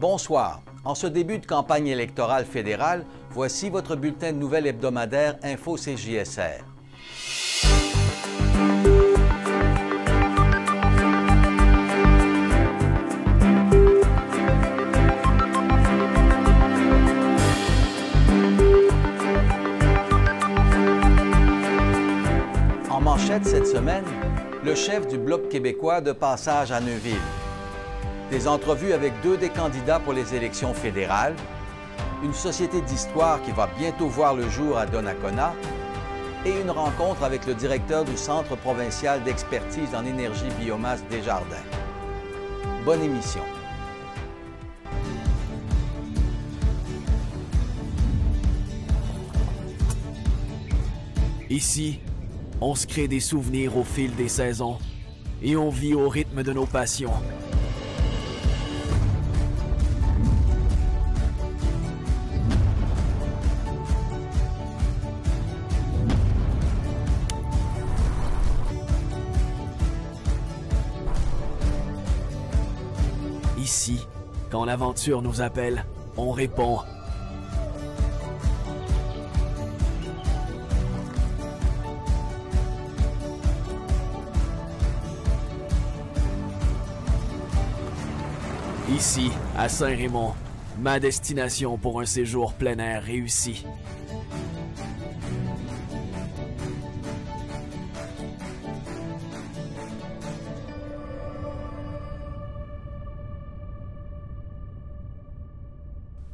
Bonsoir. En ce début de campagne électorale fédérale, voici votre bulletin de nouvelles hebdomadaire Info CJSR. En manchette cette semaine, le chef du Bloc québécois de passage à Neuville. Des entrevues avec deux des candidats pour les élections fédérales, une société d'histoire qui va bientôt voir le jour à Donnacona et une rencontre avec le directeur du Centre provincial d'expertise en énergie biomasse Desjardins. Bonne émission. Ici, on se crée des souvenirs au fil des saisons et on vit au rythme de nos passions. Ici, quand l'aventure nous appelle, on répond. Ici, à Saint-Raymond, ma destination pour un séjour plein air réussi.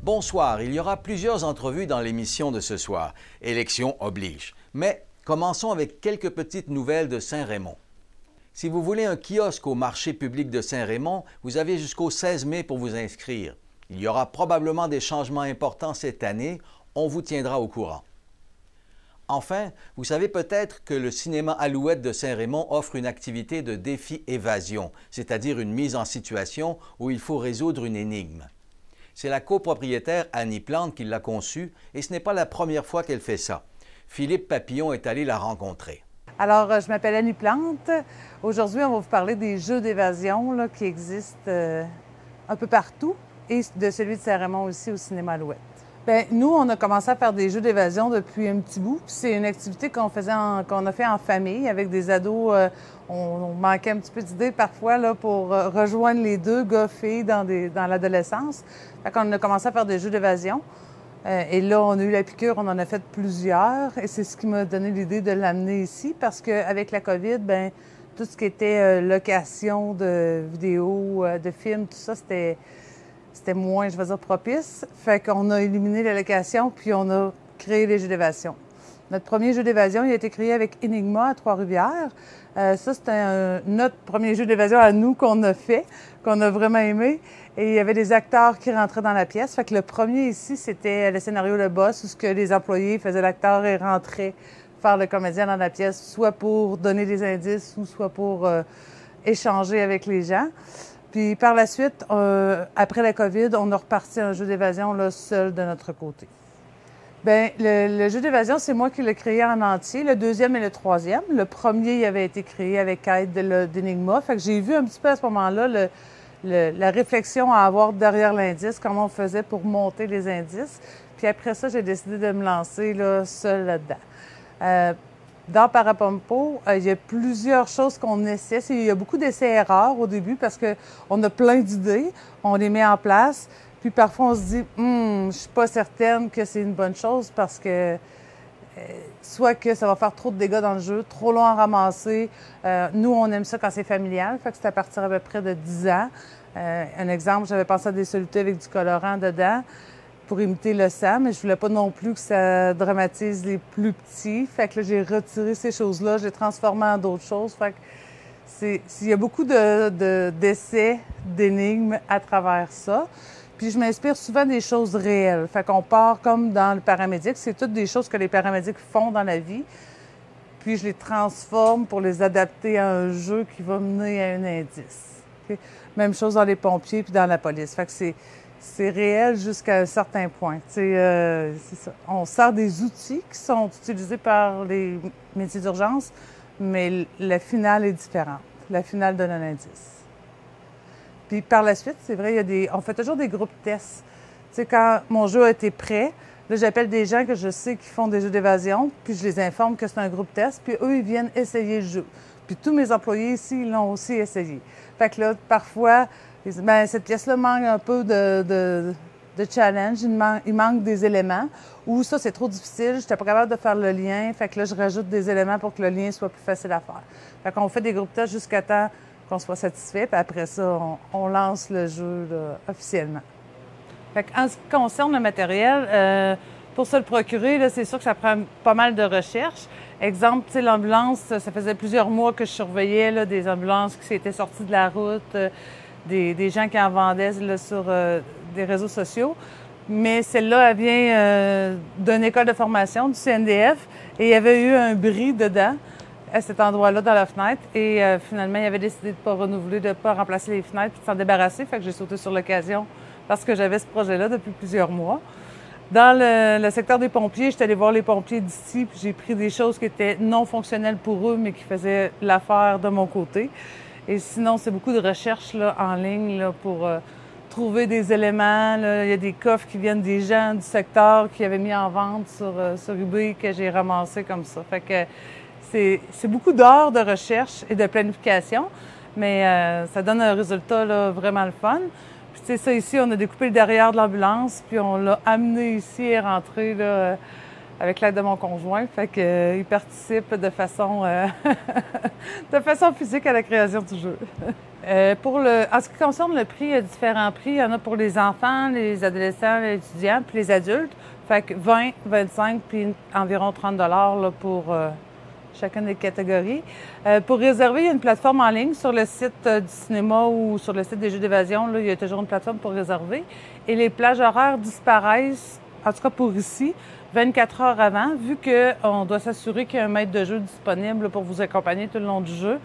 Bonsoir, il y aura plusieurs entrevues dans l'émission de ce soir. Élection oblige. Mais commençons avec quelques petites nouvelles de Saint-Raymond. Si vous voulez un kiosque au marché public de Saint-Raymond, vous avez jusqu'au 16 mai pour vous inscrire. Il y aura probablement des changements importants cette année. On vous tiendra au courant. Enfin, vous savez peut-être que le cinéma Alouette de Saint-Raymond offre une activité de défi-évasion, c'est-à-dire une mise en situation où il faut résoudre une énigme. C'est la copropriétaire Annie Plante qui l'a conçue et ce n'est pas la première fois qu'elle fait ça. Philippe Papillon est allé la rencontrer. Alors, je m'appelle Annie Plante. Aujourd'hui, on va vous parler des jeux d'évasion qui existent un peu partout et de celui de Saint-Raymond aussi au cinéma Alouette. Bien, nous, on a commencé à faire des jeux d'évasion depuis un petit bout. C'est une activité qu'on a fait en famille avec des ados. On manquait un petit peu d'idées parfois là, pour rejoindre les deux gars-filles dans l'adolescence. Fait qu'on a commencé à faire des jeux d'évasion. Et là, on a eu la piqûre, on en a fait plusieurs. Et c'est ce qui m'a donné l'idée de l'amener ici parce qu'avec la COVID, bien, tout ce qui était location de vidéos, de films, tout ça, c'était moins, je vais dire, propice. Fait qu'on a éliminé la location puis on a créé les jeux d'évasion. Notre premier jeu d'évasion, il a été créé avec Enigma à Trois-Rivières. Ça, c'était notre premier jeu d'évasion à nous qu'on a fait, qu'on a vraiment aimé. Et il y avait des acteurs qui rentraient dans la pièce. Fait que le premier ici, c'était le scénario Le Boss, où ce que les employés faisaient l'acteur et rentraient faire le comédien dans la pièce, soit pour donner des indices ou soit pour échanger avec les gens. Puis par la suite, après la COVID, on a reparti un jeu d'évasion là, seul de notre côté. Bien, le jeu d'évasion, c'est moi qui l'ai créé en entier, le deuxième et le troisième. Le premier, il avait été créé avec aide d'Enigma. Fait que j'ai vu un petit peu à ce moment-là la réflexion à avoir derrière l'indice, comment on faisait pour monter les indices. Puis après ça, j'ai décidé de me lancer là, seule là-dedans. Dans Parapompo, il y a plusieurs choses qu'on essaie. Il y a beaucoup d'essais-erreurs au début parce qu'on a plein d'idées, on les met en place. Puis parfois, on se dit, je suis pas certaine que c'est une bonne chose parce que soit que ça va faire trop de dégâts dans le jeu, trop long à ramasser. Nous, on aime ça quand c'est familial, fait que c'est à partir à peu près de 10 ans. Un exemple, j'avais pensé à des solutés avec du colorant dedans pour imiter le sang, mais je voulais pas non plus que ça dramatise les plus petits. Fait que là, j'ai retiré ces choses-là, je les transformé en d'autres choses. Fait que il y a beaucoup d'essais, d'énigmes à travers ça. Puis je m'inspire souvent des choses réelles. Fait qu'on part comme dans le paramédic. C'est toutes des choses que les paramédics font dans la vie. Puis je les transforme pour les adapter à un jeu qui va mener à un indice. Okay? Même chose dans les pompiers puis dans la police. Fait que c'est réel jusqu'à un certain point. C'est ça. On sert des outils qui sont utilisés par les métiers d'urgence, mais la finale est différente. La finale donne un indice. Puis par la suite, c'est vrai, on fait toujours des groupes tests. Tu sais, quand mon jeu a été prêt, là, j'appelle des gens que je sais qui font des jeux d'évasion, puis je les informe que c'est un groupe test, puis eux, ils viennent essayer le jeu. Puis tous mes employés ici, ils l'ont aussi essayé. Fait que là, parfois, ils disent, bien, cette pièce-là manque un peu de challenge, il manque des éléments, ou ça, c'est trop difficile, j'étais pas capable de faire le lien, fait que là, je rajoute des éléments pour que le lien soit plus facile à faire. Fait qu'on fait des groupes tests jusqu'à temps qu'on soit satisfait, puis après ça, on lance le jeu là, officiellement. Fait en ce qui concerne le matériel, pour se le procurer, là, c'est sûr que ça prend pas mal de recherche. Exemple, tu sais, l'ambulance, ça faisait plusieurs mois que je surveillais là, des ambulances qui s'étaient sorties de la route, des gens qui en vendaient là, sur des réseaux sociaux. Mais celle-là, elle vient d'une école de formation, du CNDF, et il y avait eu un bris dedans, à cet endroit-là, dans la fenêtre. Et finalement, il avait décidé de ne pas renouveler, de ne pas remplacer les fenêtres, puis de s'en débarrasser. Fait que j'ai sauté sur l'occasion parce que j'avais ce projet-là depuis plusieurs mois. Dans le secteur des pompiers, j'étais allée voir les pompiers d'ici, puis j'ai pris des choses qui étaient non fonctionnelles pour eux, mais qui faisaient l'affaire de mon côté. Et sinon, c'est beaucoup de recherches là, en ligne là, pour trouver des éléments. Là. Il y a des coffres qui viennent des gens du secteur qui avaient mis en vente sur eBay que j'ai ramassé comme ça. Fait que c'est beaucoup d'heures de recherche et de planification, mais ça donne un résultat là, vraiment le fun. Puis, tu sais, ça ici, on a découpé le derrière de l'ambulance, puis on l'a amené ici et rentré là, avec l'aide de mon conjoint. Fait qu'il participe de façon physique à la création du jeu. En ce qui concerne le prix, il y a différents prix. Il y en a pour les enfants, les adolescents, les étudiants, puis les adultes. Fait que 20, 25, puis environ 30 $ là, pour chacune des catégories. Pour réserver, il y a une plateforme en ligne sur le site du cinéma ou sur le site des jeux d'évasion. Là, il y a toujours une plateforme pour réserver. Et les plages horaires disparaissent, en tout cas pour ici, 24 heures avant, vu qu'on doit s'assurer qu'il y a un maître de jeu disponible pour vous accompagner tout le long du jeu.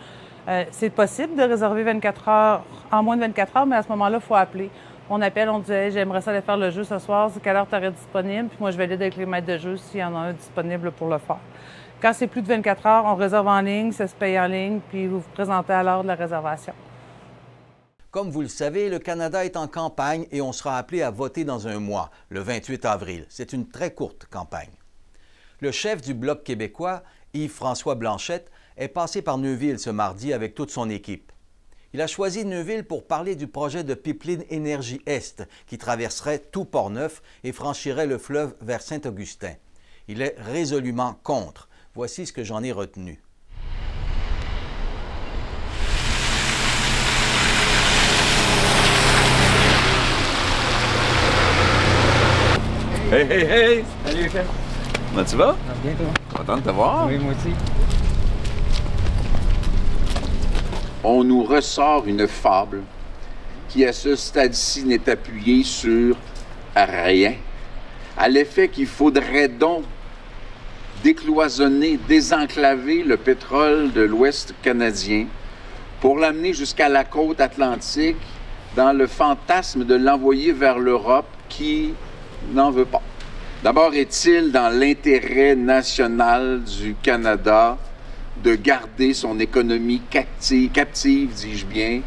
C'est possible de réserver 24 heures, en moins de 24 heures, mais à ce moment-là, il faut appeler. On appelle, on dit hey, « j'aimerais ça aller faire le jeu ce soir, c'est quelle heure tu aurais disponible? » Puis moi, je valide avec les maîtres de jeu s'il y en a un disponible pour le faire. Quand c'est plus de 24 heures, on réserve en ligne, ça se paye en ligne, puis vous vous présentez à l'heure de la réservation. Comme vous le savez, le Canada est en campagne et on sera appelé à voter dans un mois, le 28 avril. C'est une très courte campagne. Le chef du Bloc québécois, Yves-François Blanchette, est passé par Neuville ce mardi avec toute son équipe. Il a choisi Neuville pour parler du projet de pipeline Énergie Est qui traverserait tout Portneuf et franchirait le fleuve vers Saint-Augustin. Il est résolument contre. Voici ce que j'en ai retenu. Hey, hey, hey! Salut, chef. Comment tu vas? Bien, toi? Content de te voir. Oui, moi aussi. On nous ressort une fable qui, à ce stade-ci, n'est appuyée sur rien, à l'effet qu'il faudrait donc décloisonner, désenclaver le pétrole de l'Ouest canadien pour l'amener jusqu'à la côte atlantique dans le fantasme de l'envoyer vers l'Europe qui n'en veut pas. D'abord, est-il dans l'intérêt national du Canada de garder son économie captive, dis-je bien,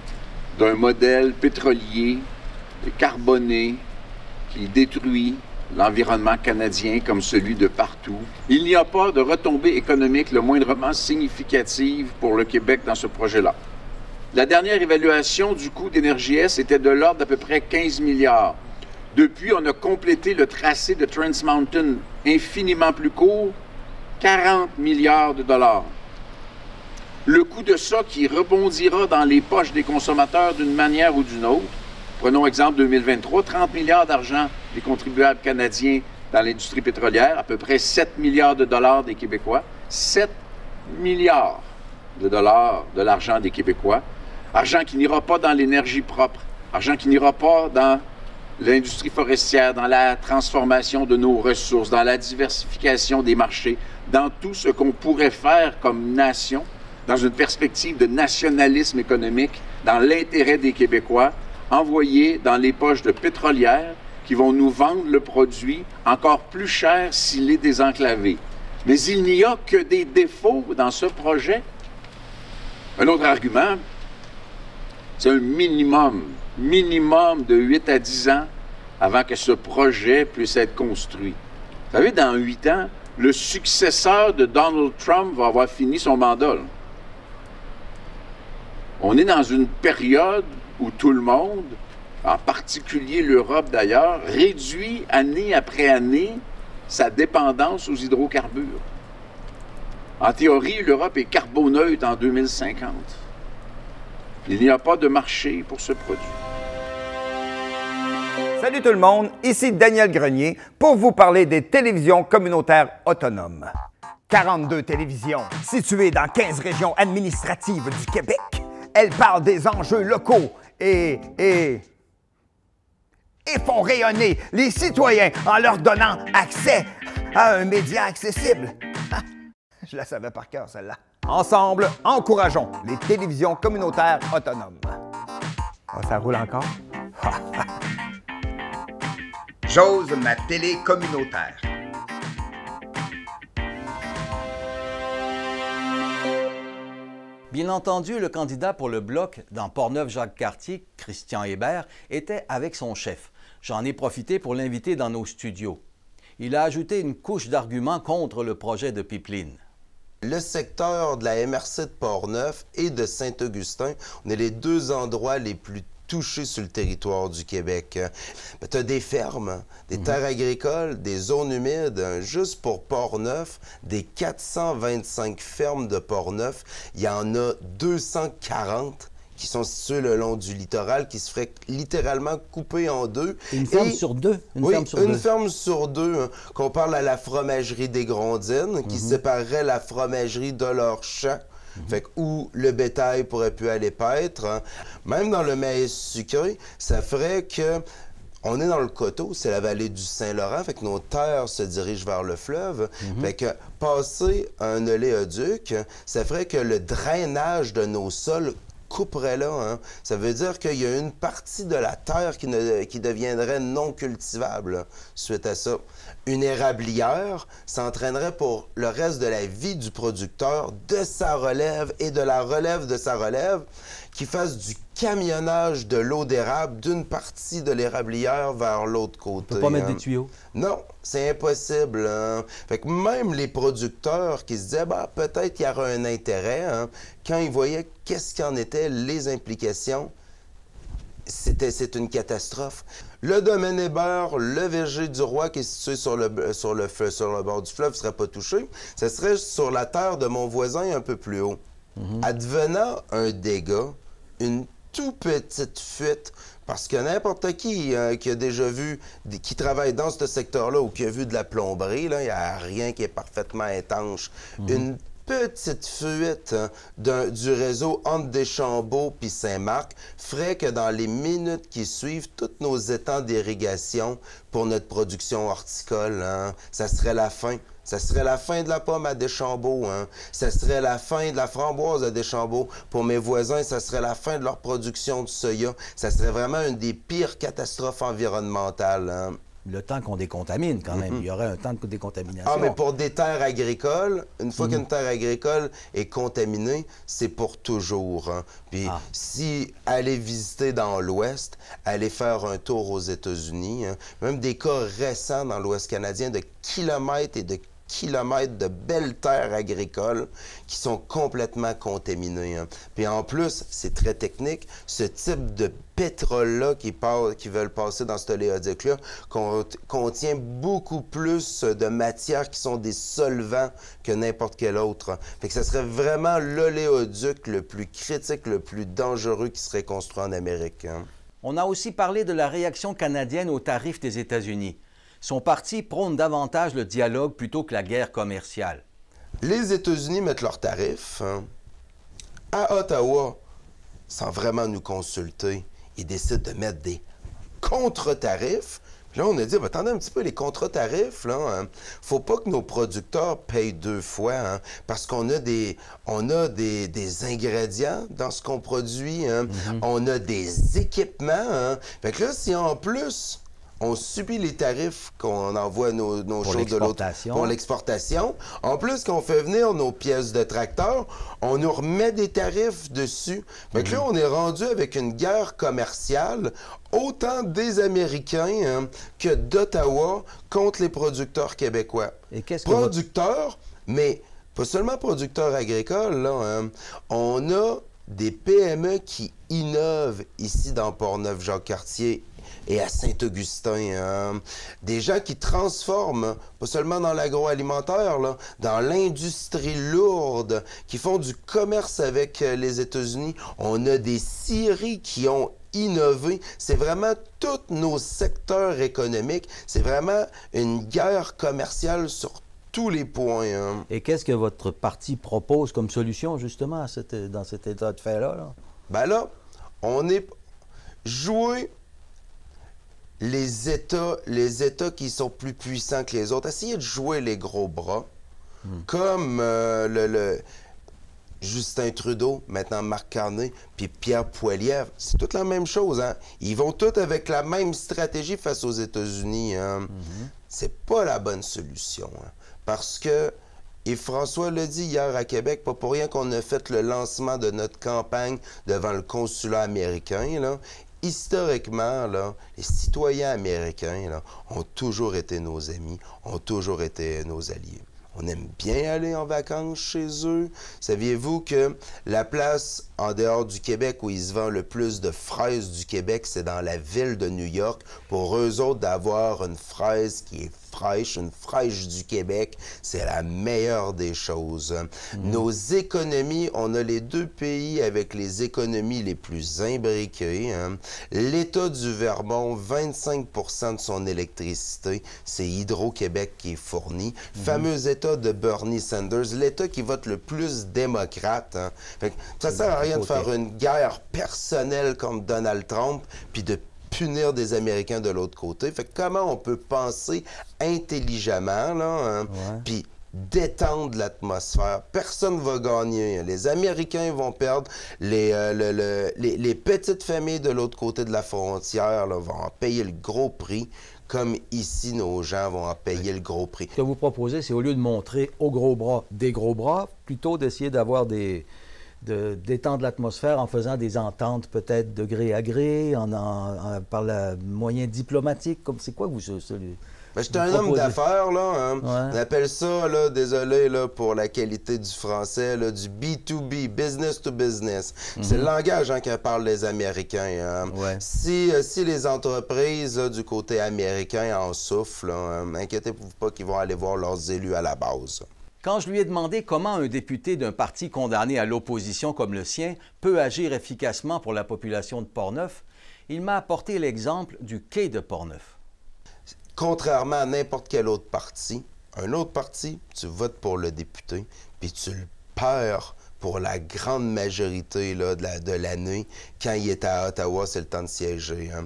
d'un modèle pétrolier et carboné qui détruit l'environnement canadien comme celui de partout. Il n'y a pas de retombée économique le moindrement significative pour le Québec dans ce projet-là. La dernière évaluation du coût d'Énergie Est était de l'ordre d'à peu près 15 milliards. Depuis, on a complété le tracé de Trans Mountain, infiniment plus court, 40 milliards de dollars. Le coût de ça qui rebondira dans les poches des consommateurs d'une manière ou d'une autre, prenons exemple 2023, 30 milliards d'argent des contribuables canadiens dans l'industrie pétrolière, à peu près 7 milliards de dollars des Québécois, 7 milliards de dollars de l'argent des Québécois, argent qui n'ira pas dans l'énergie propre, argent qui n'ira pas dans l'industrie forestière, dans la transformation de nos ressources, dans la diversification des marchés, dans tout ce qu'on pourrait faire comme nation, dans une perspective de nationalisme économique, dans l'intérêt des Québécois, envoyé dans les poches de pétrolières qui vont nous vendre le produit encore plus cher s'il est désenclavé. Mais il n'y a que des défauts dans ce projet. Un autre argument, C'est un minimum de 8 à 10 ans avant que ce projet puisse être construit. Vous savez, dans 8 ans, le successeur de Donald Trump va avoir fini son mandat. Là. On est dans une période où tout le monde, en particulier l'Europe d'ailleurs, réduit année après année sa dépendance aux hydrocarbures. En théorie, l'Europe est carboneutre en 2050. Il n'y a pas de marché pour ce produit. Salut tout le monde, ici Daniel Grenier pour vous parler des télévisions communautaires autonomes. 42 télévisions situées dans 15 régions administratives du Québec. Elles parlent des enjeux locaux et font rayonner les citoyens en leur donnant accès à un média accessible. Je la savais par cœur, celle-là. Ensemble, encourageons les télévisions communautaires autonomes. Oh, ça roule encore? J'ose ma télé communautaire. Bien entendu, le candidat pour le Bloc dans Portneuf-Jacques-Cartier, Christian Hébert, était avec son chef. J'en ai profité pour l'inviter dans nos studios. Il a ajouté une couche d'arguments contre le projet de pipeline. Le secteur de la MRC de Portneuf et de Saint-Augustin, on est les deux endroits les plus touchés sur le territoire du Québec. Tu as des fermes, des terres agricoles, des zones humides. Juste pour Portneuf, des 425 fermes de Portneuf, il y en a 240 qui sont situées le long du littoral, qui se feraient littéralement couper en deux. Une ferme sur deux? Une ferme sur deux. Hein, qu'on parle à la fromagerie des Grondines, qui séparerait la fromagerie de leur champ. Fait que où le bétail pourrait plus aller paître. Hein. Même dans le maïs sucré, ça ferait que on est dans le coteau, c'est la vallée du Saint-Laurent, fait que nos terres se dirigent vers le fleuve. Fait que passer un oléoduc, ça ferait que le drainage de nos sols couperait là. Hein. Ça veut dire qu'il y a une partie de la terre qui deviendrait non cultivable suite à ça. Une érablière s'entraînerait pour le reste de la vie du producteur, de sa relève et de la relève de sa relève, qui fasse du camionnage de l'eau d'érable d'une partie de l'érablière vers l'autre côté. On peut pas mettre des tuyaux? Non, c'est impossible. Hein. Fait que même les producteurs qui se disaient bah, peut-être qu'il y aura un intérêt, hein, quand ils voyaient qu'est-ce qu'en étaient les implications, c'est une catastrophe. Le domaine Hébert, le verger du roi qui est situé sur le bord du fleuve ne serait pas touché. Ce serait sur la terre de mon voisin un peu plus haut. Advenant un dégât, une toute petite fuite, parce que n'importe qui a déjà vu, qui travaille dans ce secteur-là ou qui a vu de la plomberie, il n'y a rien qui est parfaitement étanche. Une petite fuite du réseau entre Deschambault puis Saint-Marc ferait que dans les minutes qui suivent, tous nos étangs d'irrigation pour notre production horticole, hein, ça serait la fin. Ça serait la fin de la pomme à Deschambault. Hein. Ça serait la fin de la framboise à Deschambault. Pour mes voisins, ça serait la fin de leur production de soya. Ça serait vraiment une des pires catastrophes environnementales. Hein. Le temps qu'on décontamine, quand même. Il y aurait un temps de décontamination. Ah, mais pour des terres agricoles, une fois qu'une terre agricole est contaminée, c'est pour toujours. Hein. Puis si aller visiter dans l'Ouest, aller faire un tour aux États-Unis, hein, même des cas récents dans l'Ouest canadien de kilomètres et de kilomètres de belles terres agricoles qui sont complètement contaminées. Hein. Puis en plus, c'est très technique, ce type de pétrole-là qui veulent passer dans cet oléoduc-là contient beaucoup plus de matières qui sont des solvants que n'importe quel autre. Hein. Fait que ça serait vraiment l'oléoduc le plus critique, le plus dangereux qui serait construit en Amérique. Hein. On a aussi parlé de la réaction canadienne aux tarifs des États-Unis. Son parti prône davantage le dialogue plutôt que la guerre commerciale. Les États-Unis mettent leurs tarifs. Hein. À Ottawa, sans vraiment nous consulter, ils décident de mettre des contre-tarifs. Puis là, on a dit, attendez un petit peu, les contre-tarifs, là, hein, faut pas que nos producteurs payent deux fois, hein, parce qu'on a des ingrédients dans ce qu'on produit, hein, on a des équipements. Hein. Fait que là, si en plus, on subit les tarifs qu'on envoie nos choses de l'autre pour l'exportation. En plus, qu'on fait venir nos pièces de tracteur, on nous remet des tarifs dessus. Fait que là, on est rendu avec une guerre commerciale, autant des Américains que d'Ottawa contre les producteurs québécois. Et qu'est-ce que producteurs, mais pas seulement producteurs agricoles, là, on a des PME qui innovent ici dans Portneuf-Jacques-Cartier et à Saint-Augustin. Des gens qui transforment, pas seulement dans l'agroalimentaire, là, dans l'industrie lourde, qui font du commerce avec les États-Unis. On a des scieries qui ont innové. C'est vraiment tous nos secteurs économiques. C'est vraiment une guerre commerciale sur tous les points. Et qu'est-ce que votre parti propose comme solution, justement, dans cet état de fait-là? Là? Ben là, on est joué les États qui sont plus puissants que les autres. Essayez de jouer les gros bras, comme le Justin Trudeau, maintenant Marc Carney, puis Pierre Poilievre. C'est toute la même chose. Ils vont tous avec la même stratégie face aux États-Unis. C'est pas la bonne solution. Parce que, et François l'a dit hier à Québec, pas pour rien qu'on a fait le lancement de notre campagne devant le consulat américain, là. Historiquement, là, les citoyens américains là, ont toujours été nos amis, ont toujours été nos alliés. On aime bien aller en vacances chez eux. Saviez-vous que la place en dehors du Québec où il se vend le plus de fraises du Québec, c'est dans la ville de New York? Pour eux autres, d'avoir une fraise qui est fraîche, une fraîche du Québec, c'est la meilleure des choses. Nos économies, on a les deux pays avec les économies les plus imbriquées. L'État du Vermont, 25% de son électricité, c'est Hydro-Québec qui est fourni. Fameux État de Bernie Sanders, l'État qui vote le plus démocrate. Fait que ça sert à rien de faire une guerre personnelle comme Donald Trump, puis de punir des Américains de l'autre côté. Fait que comment on peut penser intelligemment, là, puis détendre l'atmosphère? Personne ne va gagner. Les Américains vont perdre. Les petites familles de l'autre côté de la frontière là, vont en payer le gros prix, comme ici, nos gens vont en payer le gros prix. Ce que vous proposez, c'est au lieu de montrer aux gros bras des gros bras, plutôt d'essayer d'avoir d'étendre l'atmosphère en faisant des ententes peut-être de gré à gré, par le moyen diplomatique. C'est quoi vous Ben, j'étais un homme d'affaires, là. On appelle ça, là, désolé là, pour la qualité du français, là, du B2B, business to business. C'est le langage que parlent les Américains. Si les entreprises là, du côté américain en souffrent, inquiétez-vous pas qu'ils vont aller voir leurs élus à la base. Quand je lui ai demandé comment un député d'un parti condamné à l'opposition comme le sien peut agir efficacement pour la population de Portneuf, il m'a apporté l'exemple du quai de Portneuf. Contrairement à n'importe quel autre parti, un autre parti, tu votes pour le député, puis tu le perds pour la grande majorité là, de l'année. Quand il est à Ottawa, c'est le temps de siéger. Il y a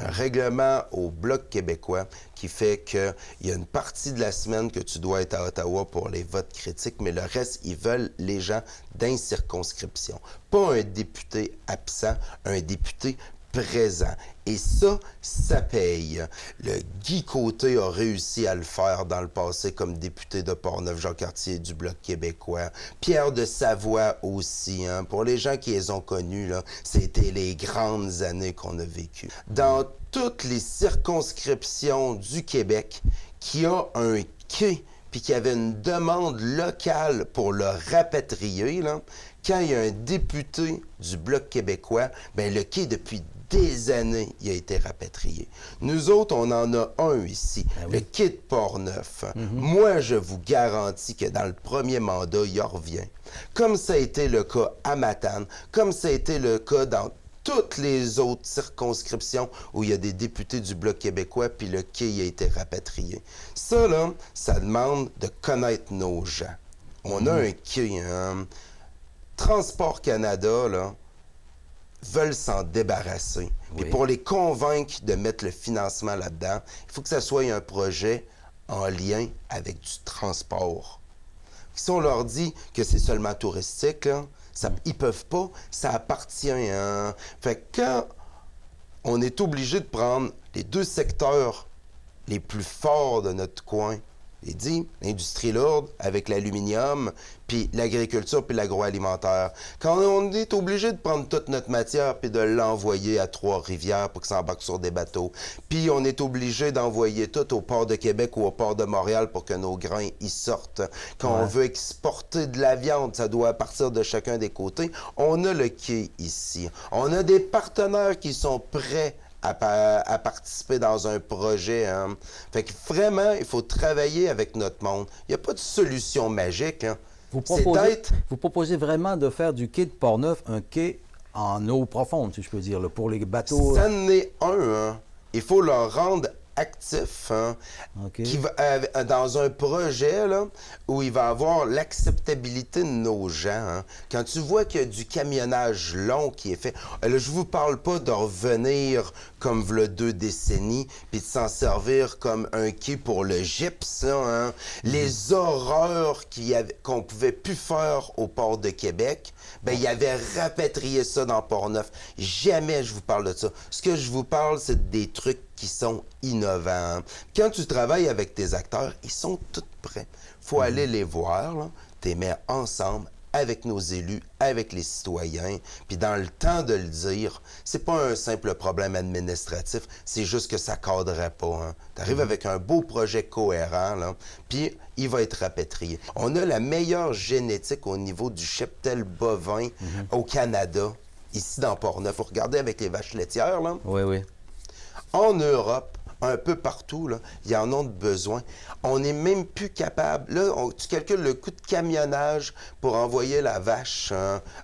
un règlement au Bloc québécois qui fait qu'il y a une partie de la semaine que tu dois être à Ottawa pour les votes critiques, mais le reste, ils veulent les gens d'incirconscription. Pas un député absent, un député présent. Et ça paye. Le Guy Côté a réussi à le faire dans le passé comme député de Portneuf-Jacques-Cartier du Bloc québécois. Pierre de Savoie aussi. Pour les gens qui les ont connus, c'était les grandes années qu'on a vécues. Dans toutes les circonscriptions du Québec, qui a un quai puis qu'il y avait une demande locale pour le rapatrier, là, quand il y a un député du Bloc québécois, bien, le quai, depuis des années, il a été rapatrié. Nous autres, on en a un ici, le quai de Portneuf. Moi, je vous garantis que dans le premier mandat, il revient. Comme ça a été le cas à Matane, comme ça a été le cas dans toutes les autres circonscriptions où il y a des députés du Bloc québécois, puis le quai a été rapatrié. Ça, là, ça demande de connaître nos gens. On a un quai, Transport Canada, là, veulent s'en débarrasser. Et pour les convaincre de mettre le financement là-dedans, il faut que ça soit un projet en lien avec du transport. Si on leur dit que c'est seulement touristique, là, ils peuvent pas, ça appartient. Fait que quand on est obligé de prendre les deux secteurs les plus forts de notre coin. Il dit, l'industrie lourde avec l'aluminium, puis l'agriculture, puis l'agroalimentaire. Quand on est obligé de prendre toute notre matière puis de l'envoyer à Trois-Rivières pour que ça embarque sur des bateaux, puis on est obligé d'envoyer tout au port de Québec ou au port de Montréal pour que nos grains y sortent. Quand on veut exporter de la viande, ça doit partir de chacun des côtés. On a le quai ici. On a des partenaires qui sont prêts à participer dans un projet. Hein. Fait que vraiment, il faut travailler avec notre monde. Il n'y a pas de solution magique. Hein. Vous proposez vraiment de faire du quai de Portneuf un quai en eau profonde, si je peux dire, là, pour les bateaux? Ça en est un. Hein. Il faut leur rendre actif, hein, qui va, dans un projet là, où il va avoir l'acceptabilité de nos gens. Hein. Quand tu vois qu'il y a du camionnage long qui est fait, là, je vous parle pas de revenir comme v'là 2 décennies, puis de s'en servir comme un quai pour le gypse. Hein. Les horreurs qu'on pouvait plus faire au port de Québec, ben il avait rapatrié ça dans Portneuf. Jamais je vous parle de ça. Ce que je vous parle, c'est des trucs qui sont innovants. Quand tu travailles avec tes acteurs, ils sont tous prêts. Il faut aller les voir, tu les mets ensemble avec nos élus, avec les citoyens, puis dans le temps de le dire, c'est pas un simple problème administratif, c'est juste que ça cadrait pas. Hein. Tu arrives avec un beau projet cohérent, là, puis il va être rapatrié. On a la meilleure génétique au niveau du cheptel bovin au Canada, ici dans Portneuf. Vous regardez avec les vaches laitières, là. Oui, oui. En Europe, un peu partout, là, ils en ont besoin. On n'est même plus capable. Là, tu calcules le coût de camionnage pour envoyer la vache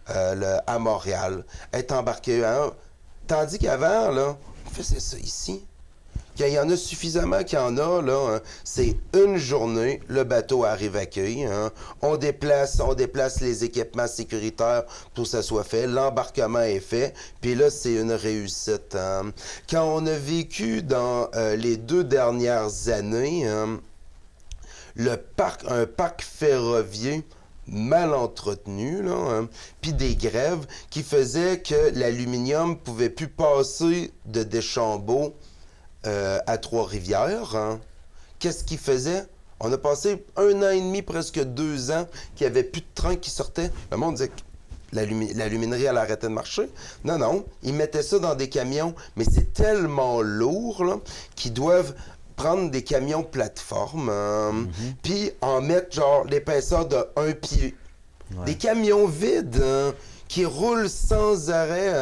à Montréal, être embarqué. Hein? Tandis qu'avant, là, on faisait ça ici. Il y en a suffisamment qu'il y en a, là. Hein. C'est une journée, le bateau arrive à quai. Hein. On déplace les équipements sécuritaires pour que ça soit fait. L'embarquement est fait. Puis là, c'est une réussite. Hein. Quand on a vécu dans les 2 dernières années, hein, un parc ferroviaire mal entretenu, là, hein, puis des grèves qui faisaient que l'aluminium ne pouvait plus passer de Deschambault à Trois-Rivières. Hein. Qu'est-ce qu'ils faisaient? On a passé 1 an et demi, presque 2 ans, qu'il n'y avait plus de train qui sortait. Le monde disait que l'aluminerie allait arrêter de marcher. Non, non. Ils mettaient ça dans des camions, mais c'est tellement lourd là, qu'ils doivent prendre des camions plateformes, puis en mettre genre l'épaisseur de 1 pied. Ouais. Des camions vides qui roulent sans arrêt.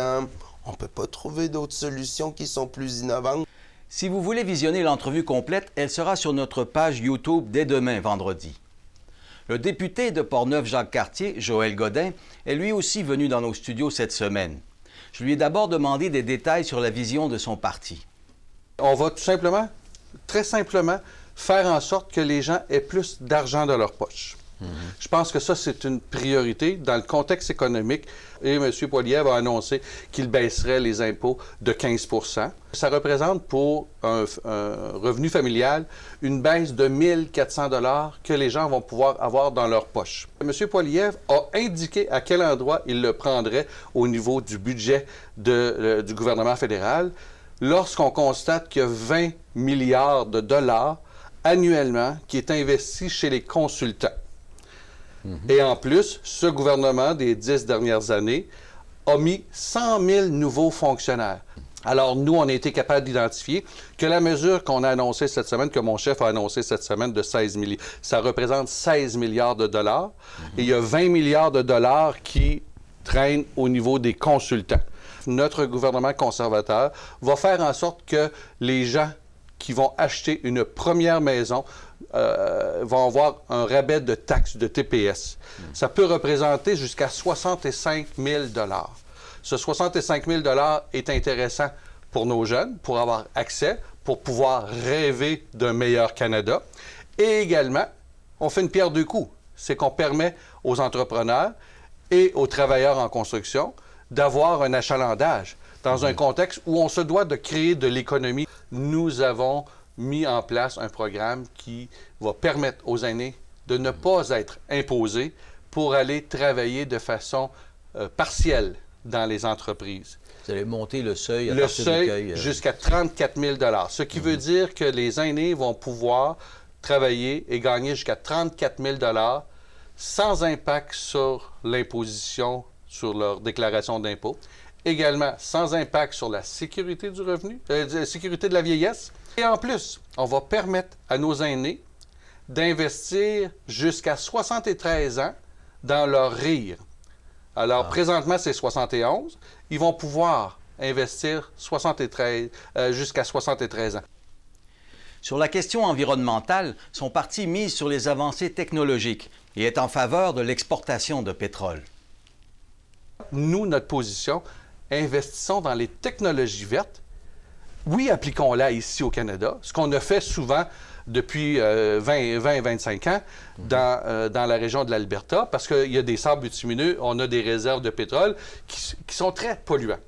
On ne peut pas trouver d'autres solutions qui sont plus innovantes. Si vous voulez visionner l'entrevue complète, elle sera sur notre page YouTube dès demain, vendredi. Le député de Portneuf, Jacques Cartier, Joël Godin, est lui aussi venu dans nos studios cette semaine. Je lui ai d'abord demandé des détails sur la vision de son parti. On va tout simplement, très simplement, faire en sorte que les gens aient plus d'argent dans leur poche. Je pense que ça, c'est une priorité dans le contexte économique. Et M. Poilievre a annoncé qu'il baisserait les impôts de 15 %. Ça représente pour un revenu familial une baisse de 1 400 $ que les gens vont pouvoir avoir dans leur poche. M. Poilievre a indiqué à quel endroit il le prendrait au niveau du budget du gouvernement fédéral lorsqu'on constate qu'il y a 20 milliards de dollars annuellement qui est investi chez les consultants. Et en plus, ce gouvernement des 10 dernières années a mis 100 000 nouveaux fonctionnaires. Alors, nous, on a été capable d'identifier que la mesure qu'on a annoncée cette semaine, que mon chef a annoncée cette semaine de 16 milliards, ça représente 16 milliards de dollars. Et il y a 20 milliards de dollars qui traînent au niveau des consultants. Notre gouvernement conservateur va faire en sorte que les gens qui vont acheter une première maison vont avoir un rabais de taxes de TPS. Ça peut représenter jusqu'à 65 000 $. Ce 65 000 $ est intéressant pour nos jeunes, pour avoir accès, pour pouvoir rêver d'un meilleur Canada. Et également, on fait une pierre deux coups. C'est qu'on permet aux entrepreneurs et aux travailleurs en construction d'avoir un achalandage dans un contexte où on se doit de créer de l'économie. Nous avons mis en place un programme qui va permettre aux aînés de ne pas être imposés pour aller travailler de façon partielle dans les entreprises. Vous allez monter le seuil à Le partir seuil jusqu'à 34 000 $, ce qui veut dire que les aînés vont pouvoir travailler et gagner jusqu'à 34 000 $ sans impact sur l'imposition, sur leur déclaration d'impôt. Également, sans impact sur la sécurité du revenu, la sécurité de la vieillesse. Et en plus, on va permettre à nos aînés d'investir jusqu'à 73 ans dans leur RIR. Alors, présentement, c'est 71. Ils vont pouvoir investir jusqu'à 73 ans. Sur la question environnementale, son parti mise sur les avancées technologiques et est en faveur de l'exportation de pétrole. Nous, notre position, investissons dans les technologies vertes. Oui, appliquons-la ici au Canada, ce qu'on a fait souvent depuis 20-25 ans dans la région de l'Alberta, parce qu'il y a des sables bitumineux, on a des réserves de pétrole qui sont très polluants.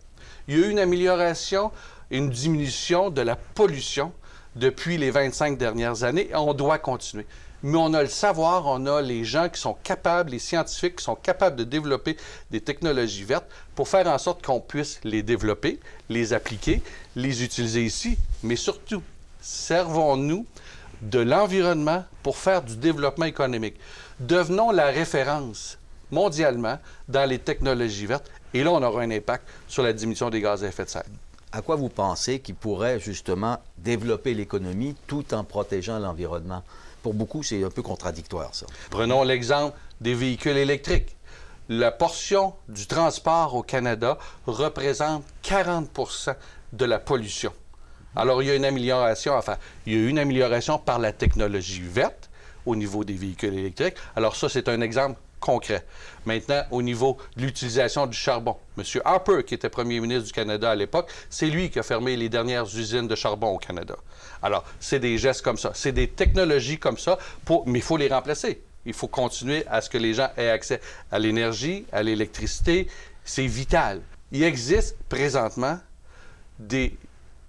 Il y a eu une amélioration, une diminution de la pollution depuis les 25 dernières années, et on doit continuer. Mais on a le savoir, on a les gens qui sont capables, les scientifiques qui sont capables de développer des technologies vertes pour faire en sorte qu'on puisse les développer, les appliquer, les utiliser ici, mais surtout, servons-nous de l'environnement pour faire du développement économique. Devenons la référence mondialement dans les technologies vertes, et là, on aura un impact sur la diminution des gaz à effet de serre. À quoi vous pensez qui pourrait justement développer l'économie tout en protégeant l'environnement? Pour beaucoup, c'est un peu contradictoire, ça. Prenons l'exemple des véhicules électriques. La portion du transport au Canada représente 40 % de la pollution. Alors, il y a une amélioration à faire. Il y a eu une amélioration par la technologie verte au niveau des véhicules électriques. Alors ça, c'est un exemple concret. Maintenant, au niveau de l'utilisation du charbon, M. Harper, qui était premier ministre du Canada à l'époque, c'est lui qui a fermé les dernières usines de charbon au Canada. Alors, c'est des gestes comme ça, c'est des technologies comme ça, mais il faut les remplacer. Il faut continuer à ce que les gens aient accès à l'énergie, à l'électricité. C'est vital. Il existe présentement des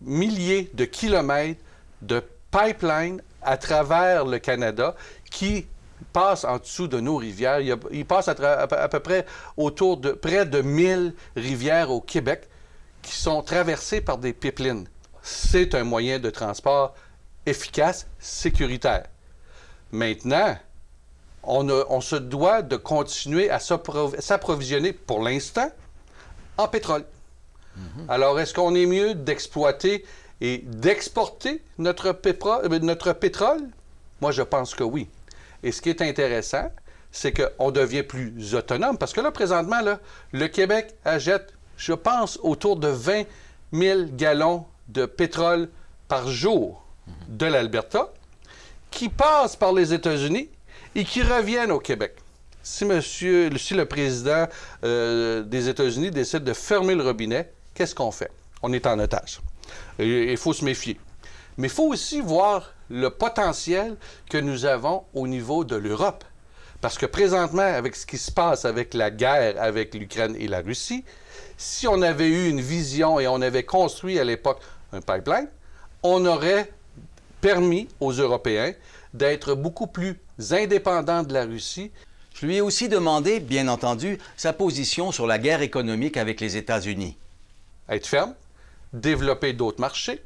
milliers de kilomètres de pipelines à travers le Canada qui passent en dessous de nos rivières. Il passe à peu près autour de près de 1000 rivières au Québec qui sont traversées par des pipelines. C'est un moyen de transport efficace, sécuritaire. Maintenant, on se doit de continuer à s'approvisionner, pour l'instant, en pétrole. Alors, est-ce qu'on est mieux d'exploiter et d'exporter notre pétrole? Moi, je pense que oui. Et ce qui est intéressant, c'est qu'on devient plus autonome. Parce que là, présentement, là, le Québec achète, je pense, autour de 20 000 gallons de pétrole par jour de l'Alberta, qui passent par les États-Unis et qui reviennent au Québec. Si le président des États-Unis décide de fermer le robinet, qu'est-ce qu'on fait? On est en otage. Il faut se méfier. Mais il faut aussi voir le potentiel que nous avons au niveau de l'Europe. Parce que présentement, avec ce qui se passe avec la guerre avec l'Ukraine et la Russie, si on avait eu une vision et on avait construit à l'époque un pipeline, on aurait permis aux Européens d'être beaucoup plus indépendants de la Russie. Je lui ai aussi demandé, bien entendu, sa position sur la guerre économique avec les États-Unis. Être ferme, développer d'autres marchés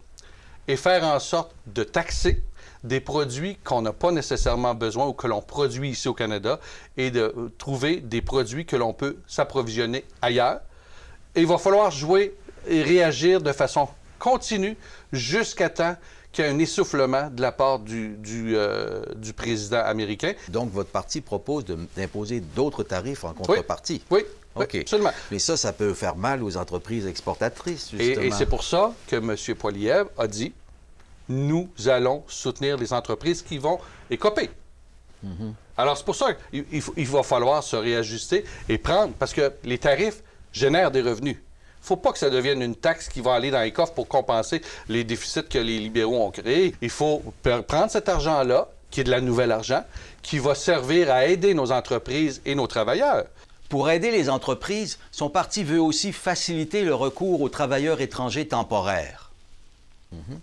et faire en sorte de taxer des produits qu'on n'a pas nécessairement besoin ou que l'on produit ici au Canada et de trouver des produits que l'on peut s'approvisionner ailleurs. Et il va falloir jouer et réagir de façon continue jusqu'à temps qu'il y ait un essoufflement de la part du président américain. Donc, votre parti propose d'imposer d'autres tarifs en contrepartie? Oui. OK. Oui, absolument. Mais ça peut faire mal aux entreprises exportatrices, justement. Et c'est pour ça que M. Poilievre a dit « Nous allons soutenir les entreprises qui vont écoper. Alors, c'est pour ça qu'il va falloir se réajuster et prendre, parce que les tarifs génèrent des revenus. Il ne faut pas que ça devienne une taxe qui va aller dans les coffres pour compenser les déficits que les libéraux ont créés. Il faut prendre cet argent-là, qui est de la nouvelle argent, qui va servir à aider nos entreprises et nos travailleurs. Pour aider les entreprises, son parti veut aussi faciliter le recours aux travailleurs étrangers temporaires.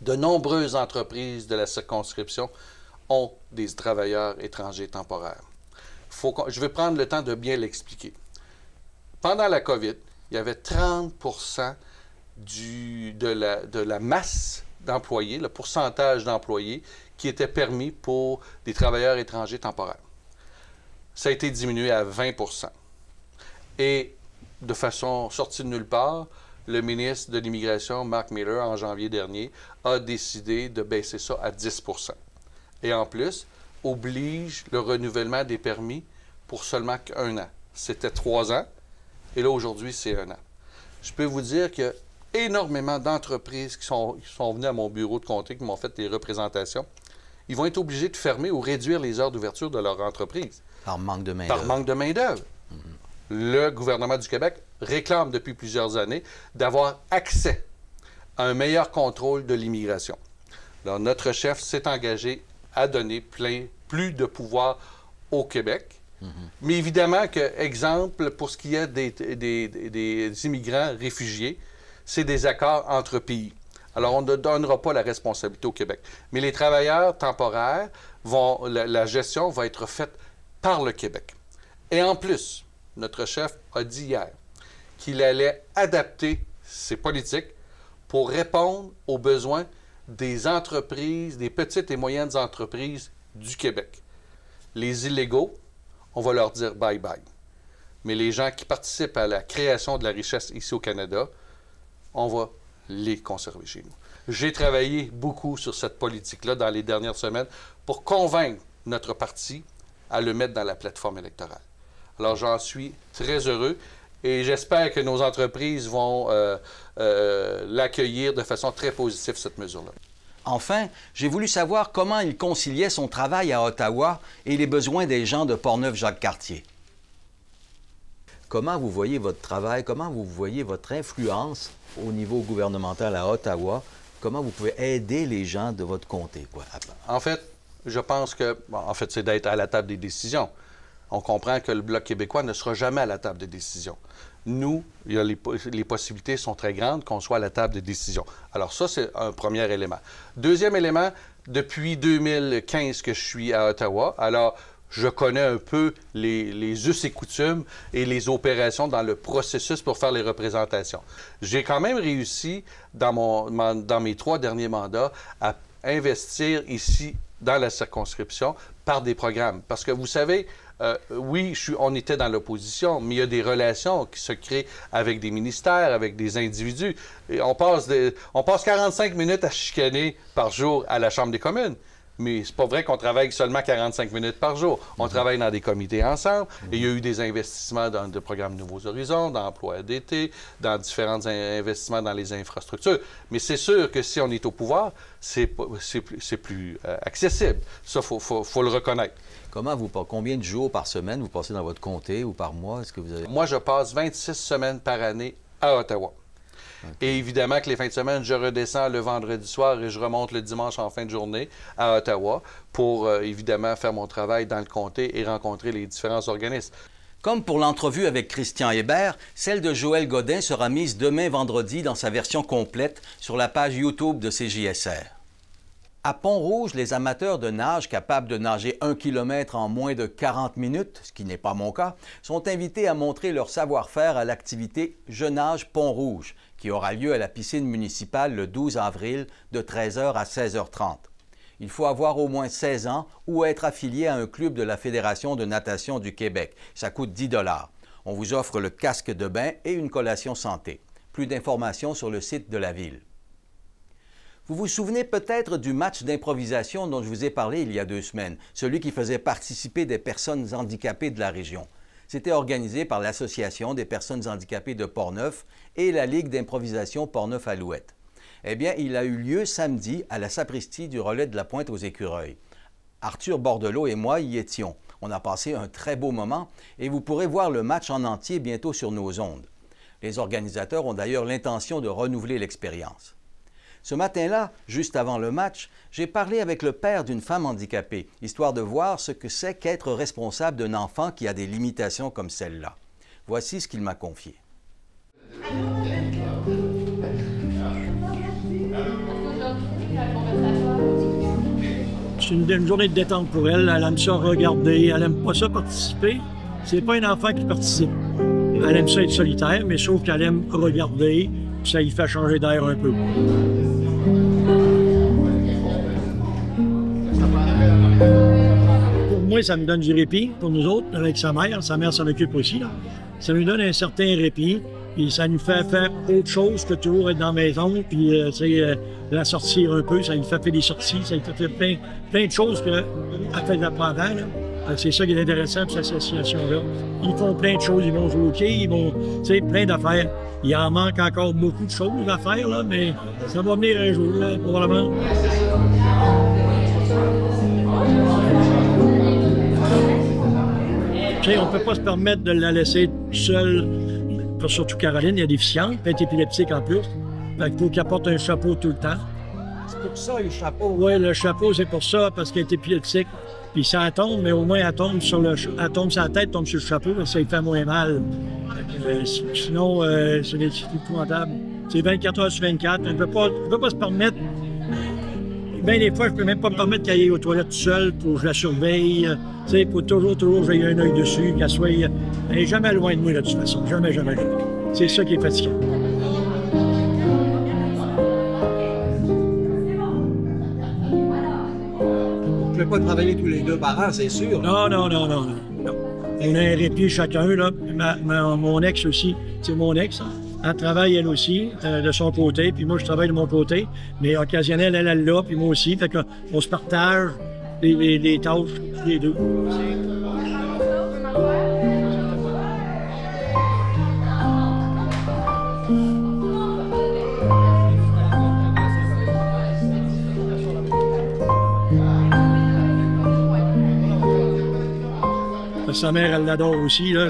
De nombreuses entreprises de la circonscription ont des travailleurs étrangers temporaires. Je vais prendre le temps de bien l'expliquer. Pendant la COVID, il y avait 30 de la masse d'employés, le pourcentage d'employés qui était permis pour des travailleurs étrangers temporaires. Ça a été diminué à 20 %. Et de façon sortie de nulle part, le ministre de l'Immigration, Mark Miller, en janvier dernier, a décidé de baisser ça à 10 %. Et en plus, oblige le renouvellement des permis pour seulement qu'1 an. C'était 3 ans, et là, aujourd'hui, c'est 1 an. Je peux vous dire qu'il y a énormément d'entreprises qui sont venues à mon bureau de comté, qui m'ont fait des représentations. Ils vont être obligés de fermer ou réduire les heures d'ouverture de leur entreprise. Par manque de main-d'œuvre. Par manque de main-d'œuvre. Le gouvernement du Québec réclame depuis plusieurs années d'avoir accès à un meilleur contrôle de l'immigration. Alors, notre chef s'est engagé à donner plus de pouvoir au Québec. Mais évidemment que, exemple, pour ce qui est des immigrants réfugiés, c'est des accords entre pays. Alors, on ne donnera pas la responsabilité au Québec. Mais les travailleurs temporaires, la gestion va être faite par le Québec. Et en plus, notre chef a dit hier qu'il allait adapter ses politiques pour répondre aux besoins des entreprises, des petites et moyennes entreprises du Québec. Les illégaux, on va leur dire bye-bye. Mais les gens qui participent à la création de la richesse ici au Canada, on va les conserver chez nous. J'ai travaillé beaucoup sur cette politique-là dans les dernières semaines pour convaincre notre parti à le mettre dans la plateforme électorale. Alors, j'en suis très heureux et j'espère que nos entreprises vont l'accueillir de façon très positive, cette mesure-là. Enfin, j'ai voulu savoir comment il conciliait son travail à Ottawa et les besoins des gens de Portneuf-Jacques-Cartier. Comment vous voyez votre travail, comment vous voyez votre influence au niveau gouvernemental à Ottawa? Comment vous pouvez aider les gens de votre comté, quoi? En fait, je pense que, c'est d'être à la table des décisions. On comprend que le Bloc québécois ne sera jamais à la table des décisions. Nous, les possibilités sont très grandes qu'on soit à la table des décisions. Alors ça, c'est un premier élément. Deuxième élément, depuis 2015 que je suis à Ottawa, alors je connais un peu les us et coutumes et les opérations dans le processus pour faire les représentations. J'ai quand même réussi, dans mes 3 derniers mandats, à investir ici dans la circonscription par des programmes. Parce que vous savez, oui, on était dans l'opposition, mais il y a des relations qui se créent avec des ministères, avec des individus. Et on passe 45 minutes à chicaner par jour à la Chambre des communes. Mais c'est pas vrai qu'on travaille seulement 45 minutes par jour. On travaille dans des comités ensemble. Et il y a eu des investissements dans le programme Nouveaux Horizons, dans l'emploi d'été, dans différents investissements dans les infrastructures. Mais c'est sûr que si on est au pouvoir, c'est plus accessible. Ça, faut le reconnaître. Combien de jours par semaine vous passez dans votre comté ou par mois? Est-ce que vous avez... Moi, je passe 26 semaines par année à Ottawa. Okay. Et évidemment que les fins de semaine, je redescends le vendredi soir et je remonte le dimanche en fin de journée à Ottawa pour, évidemment, faire mon travail dans le comté et rencontrer les différents organismes. Comme pour l'entrevue avec Christian Hébert, celle de Joël Godin sera mise demain vendredi dans sa version complète sur la page YouTube de CJSR. À Pont-Rouge, les amateurs de nage capables de nager 1 km en moins de 40 minutes, ce qui n'est pas mon cas, sont invités à montrer leur savoir-faire à l'activité Je nage Pont-Rouge, qui aura lieu à la piscine municipale le 12 avril de 13h à 16h30. Il faut avoir au moins 16 ans ou être affilié à un club de la Fédération de natation du Québec. Ça coûte 10 $. On vous offre le casque de bain et une collation santé. Plus d'informations sur le site de la Ville. Vous vous souvenez peut-être du match d'improvisation dont je vous ai parlé il y a 2 semaines, celui qui faisait participer des personnes handicapées de la région. C'était organisé par l'Association des personnes handicapées de Portneuf et la Ligue d'improvisation Portneuf-Alouette. Eh bien, il a eu lieu samedi à la sacristie du Relais de la Pointe aux Écureuils. Arthur Bordelot et moi y étions. On a passé un très beau moment et vous pourrez voir le match en entier bientôt sur nos ondes. Les organisateurs ont d'ailleurs l'intention de renouveler l'expérience. Ce matin-là, juste avant le match, j'ai parlé avec le père d'une femme handicapée, histoire de voir ce que c'est qu'être responsable d'un enfant qui a des limitations comme celle-là. Voici ce qu'il m'a confié. C'est une journée de détente pour elle. Elle aime ça regarder, elle aime pas ça participer. C'est pas un enfant qui participe. Elle aime ça être solitaire, mais sauf qu'elle aime regarder, puis ça lui fait changer d'air un peu. Pour moi, ça me donne du répit, pour nous autres, avec sa mère. Sa mère s'en occupe aussi, là. Ça nous donne un certain répit, puis ça nous fait faire autre chose que toujours être dans la maison, puis la sortir un peu, ça lui fait faire des sorties, ça lui fait faire plein de choses qu'elle fait pas avant, là. C'est ça qui est intéressant, cette association-là. Ils font plein de choses, ils vont jouer au hockey, ils vont, tu sais, plein d'affaires. Il en manque encore beaucoup de choses à faire, là, mais ça va venir un jour, là, probablement. Tu sais, on ne peut pas se permettre de la laisser seule, surtout Caroline, elle est déficiente, elle est épileptique en plus. Fait qu'il faut qu'elle porte un chapeau tout le temps. C'est pour ça, le chapeau? Oui, le chapeau, c'est pour ça, parce qu'elle est épileptique. Puis ça tombe, mais au moins elle tombe sur sa tête, tombe sur le chapeau, ça lui fait moins mal. Sinon, c'est épouvantable. C'est 24 heures sur 24. On ne peut pas se permettre. Bien des fois, je ne peux même pas me permettre qu'elle aille aux toilettes toute seule pour que je la surveille. Tu sais, pour toujours, j'ai un œil dessus, qu'elle soit. Elle n'est jamais loin de moi, de toute façon. Jamais, jamais. C'est ça qui est fatigant. Vous ne pouvez pas travailler tous les 2 par an, c'est sûr. Non. On a un répit chacun, là. Mon ex aussi, c'est mon ex. Elle travaille, elle aussi, de son côté, puis moi, je travaille de mon côté. Mais occasionnel, elle là, puis moi aussi. Fait qu'on se partage les tâches, les deux. Sa mère, elle l'adore aussi, là.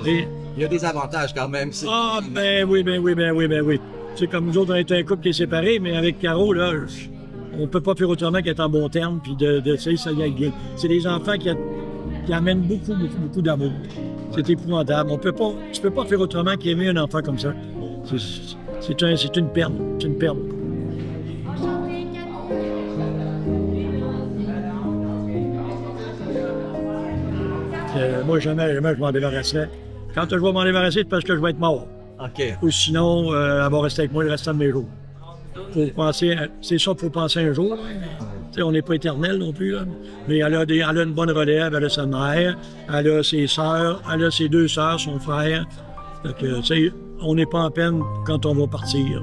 Il y a des avantages quand même. Ah, ben oui. C'est comme nous autres, on est un couple qui est séparé, mais avec Caro, là, on peut pas faire autrement qu'être en bon terme, puis c'est des enfants qui amènent beaucoup d'amour. C'est épouvantable. Tu peux pas faire autrement qu'aimer un enfant comme ça. C'est une perte. C'est une perte. Moi, jamais je m'en débarrasserai. Quand je vais m'en débarrasser, c'est parce que je vais être mort. OK. Ou sinon, elle va rester avec moi le restant de mes jours. C'est ça qu'il faut penser un jour. On n'est pas éternel non plus. Là. Mais elle a une bonne relève, elle a sa mère, elle a ses sœurs, elle a ses 2 sœurs, son frère. Fait que, on n'est pas en peine quand on va partir.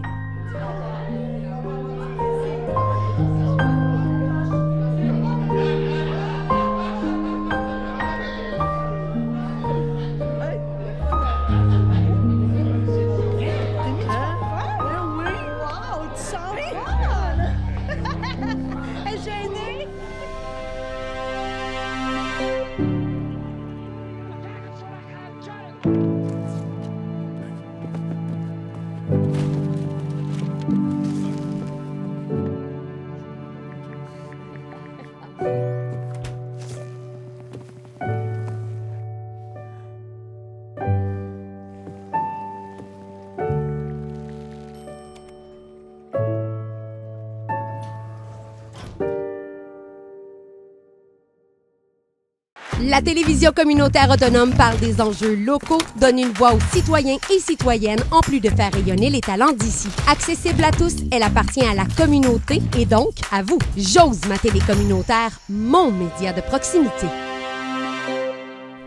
La télévision communautaire autonome parle des enjeux locaux, donne une voix aux citoyens et citoyennes, en plus de faire rayonner les talents d'ici. Accessible à tous, elle appartient à la communauté et donc à vous. J'ose ma télé communautaire, mon média de proximité.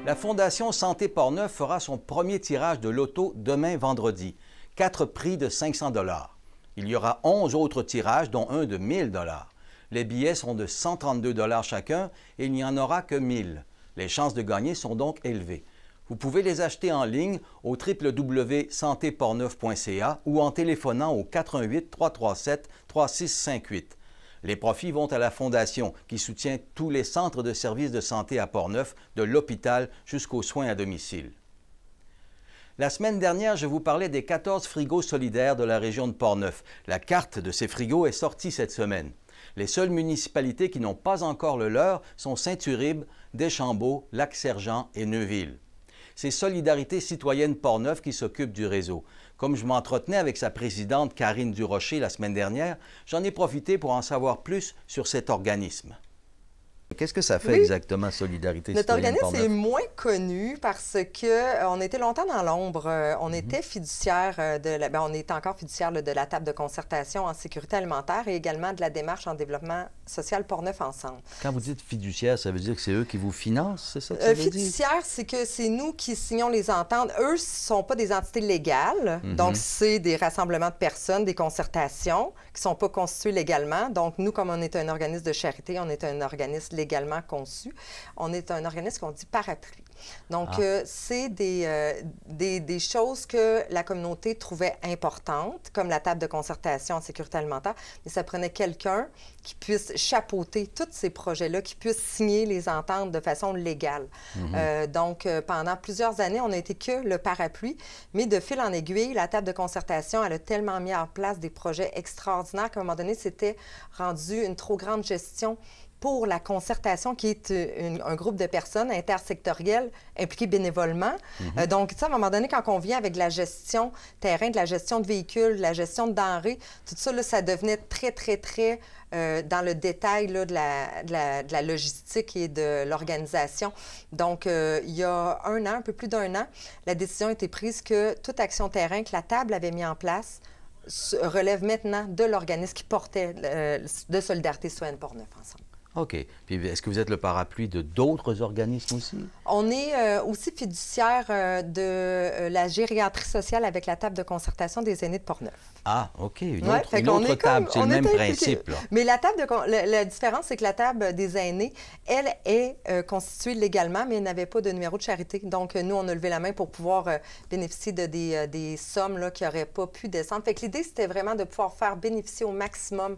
La Fondation Santé Portneuf fera son premier tirage de loto demain vendredi. 4 prix de 500 $. Il y aura 11 autres tirages, dont un de 1 000 $. Les billets sont de 132 $ chacun et il n'y en aura que 1 000. Les chances de gagner sont donc élevées. Vous pouvez les acheter en ligne au www.santéportneuf.ca ou en téléphonant au 88 337 3658. Les profits vont à la Fondation qui soutient tous les centres de services de santé à Portneuf, de l'hôpital jusqu'aux soins à domicile. La semaine dernière, je vous parlais des 14 frigos solidaires de la région de Portneuf. La carte de ces frigos est sortie cette semaine. Les seules municipalités qui n'ont pas encore le leur sont Saint-Uribe, Deschambault, Lac-Sergent et Neuville. C'est Solidarité citoyenne Portneuf qui s'occupe du réseau. Comme je m'entretenais avec sa présidente Karine Durocher la semaine dernière, j'en ai profité pour en savoir plus sur cet organisme. Qu'est-ce que ça fait exactement, Solidarité Notre citoyenne organisme est Portneuf? moins connu parce que on était longtemps dans l'ombre. On était fiduciaire on est encore fiduciaire de la table de concertation en sécurité alimentaire et également de la démarche en développement social Portneuf Ensemble. Quand vous dites fiduciaire, ça veut dire que c'est eux qui vous financent, c'est ça que ça veut dire? Fiduciaire, c'est que c'est nous qui signons les ententes. Eux ne sont pas des entités légales, donc c'est des rassemblements de personnes, des concertations qui ne sont pas constituées légalement. Donc nous, comme on est un organisme de charité, on est un organisme légalement conçu. On est un organisme qu'on dit parapluie. Donc, c'est des choses que la communauté trouvait importantes, comme la table de concertation en sécurité alimentaire, mais ça prenait quelqu'un qui puisse chapeauter tous ces projets-là, qui puisse signer les ententes de façon légale. Donc, pendant plusieurs années, on n'a été que le parapluie, mais de fil en aiguille, la table de concertation, elle a tellement mis en place des projets extraordinaires qu'à un moment donné, c'était rendu une trop grande gestion pour la concertation, qui est un groupe de personnes intersectorielles impliquées bénévolement. Donc, tu sais, à un moment donné, quand on vient avec de la gestion terrain, de la gestion de véhicules, de la gestion de denrées, tout ça, là, ça devenait très, très, très dans le détail là, de la logistique et de l'organisation. Donc, il y a un peu plus d'un an, la décision a été prise que toute action terrain que la table avait mis en place relève maintenant de l'organisme qui portait de Solidarité citoyenne Portneuf Ensemble. OK. Puis est-ce que vous êtes le parapluie de d'autres organismes aussi? On est aussi fiduciaire de la gériatrie sociale avec la table de concertation des aînés de Portneuf. Ah, OK. Une autre table, c'est le même principe. Là. Mais la table la différence, c'est que la table des aînés, elle est constituée légalement, mais elle n'avait pas de numéro de charité. Donc, nous, on a levé la main pour pouvoir bénéficier de des sommes là, qui n'auraient pas pu descendre. Fait que l'idée, c'était vraiment de pouvoir faire bénéficier au maximum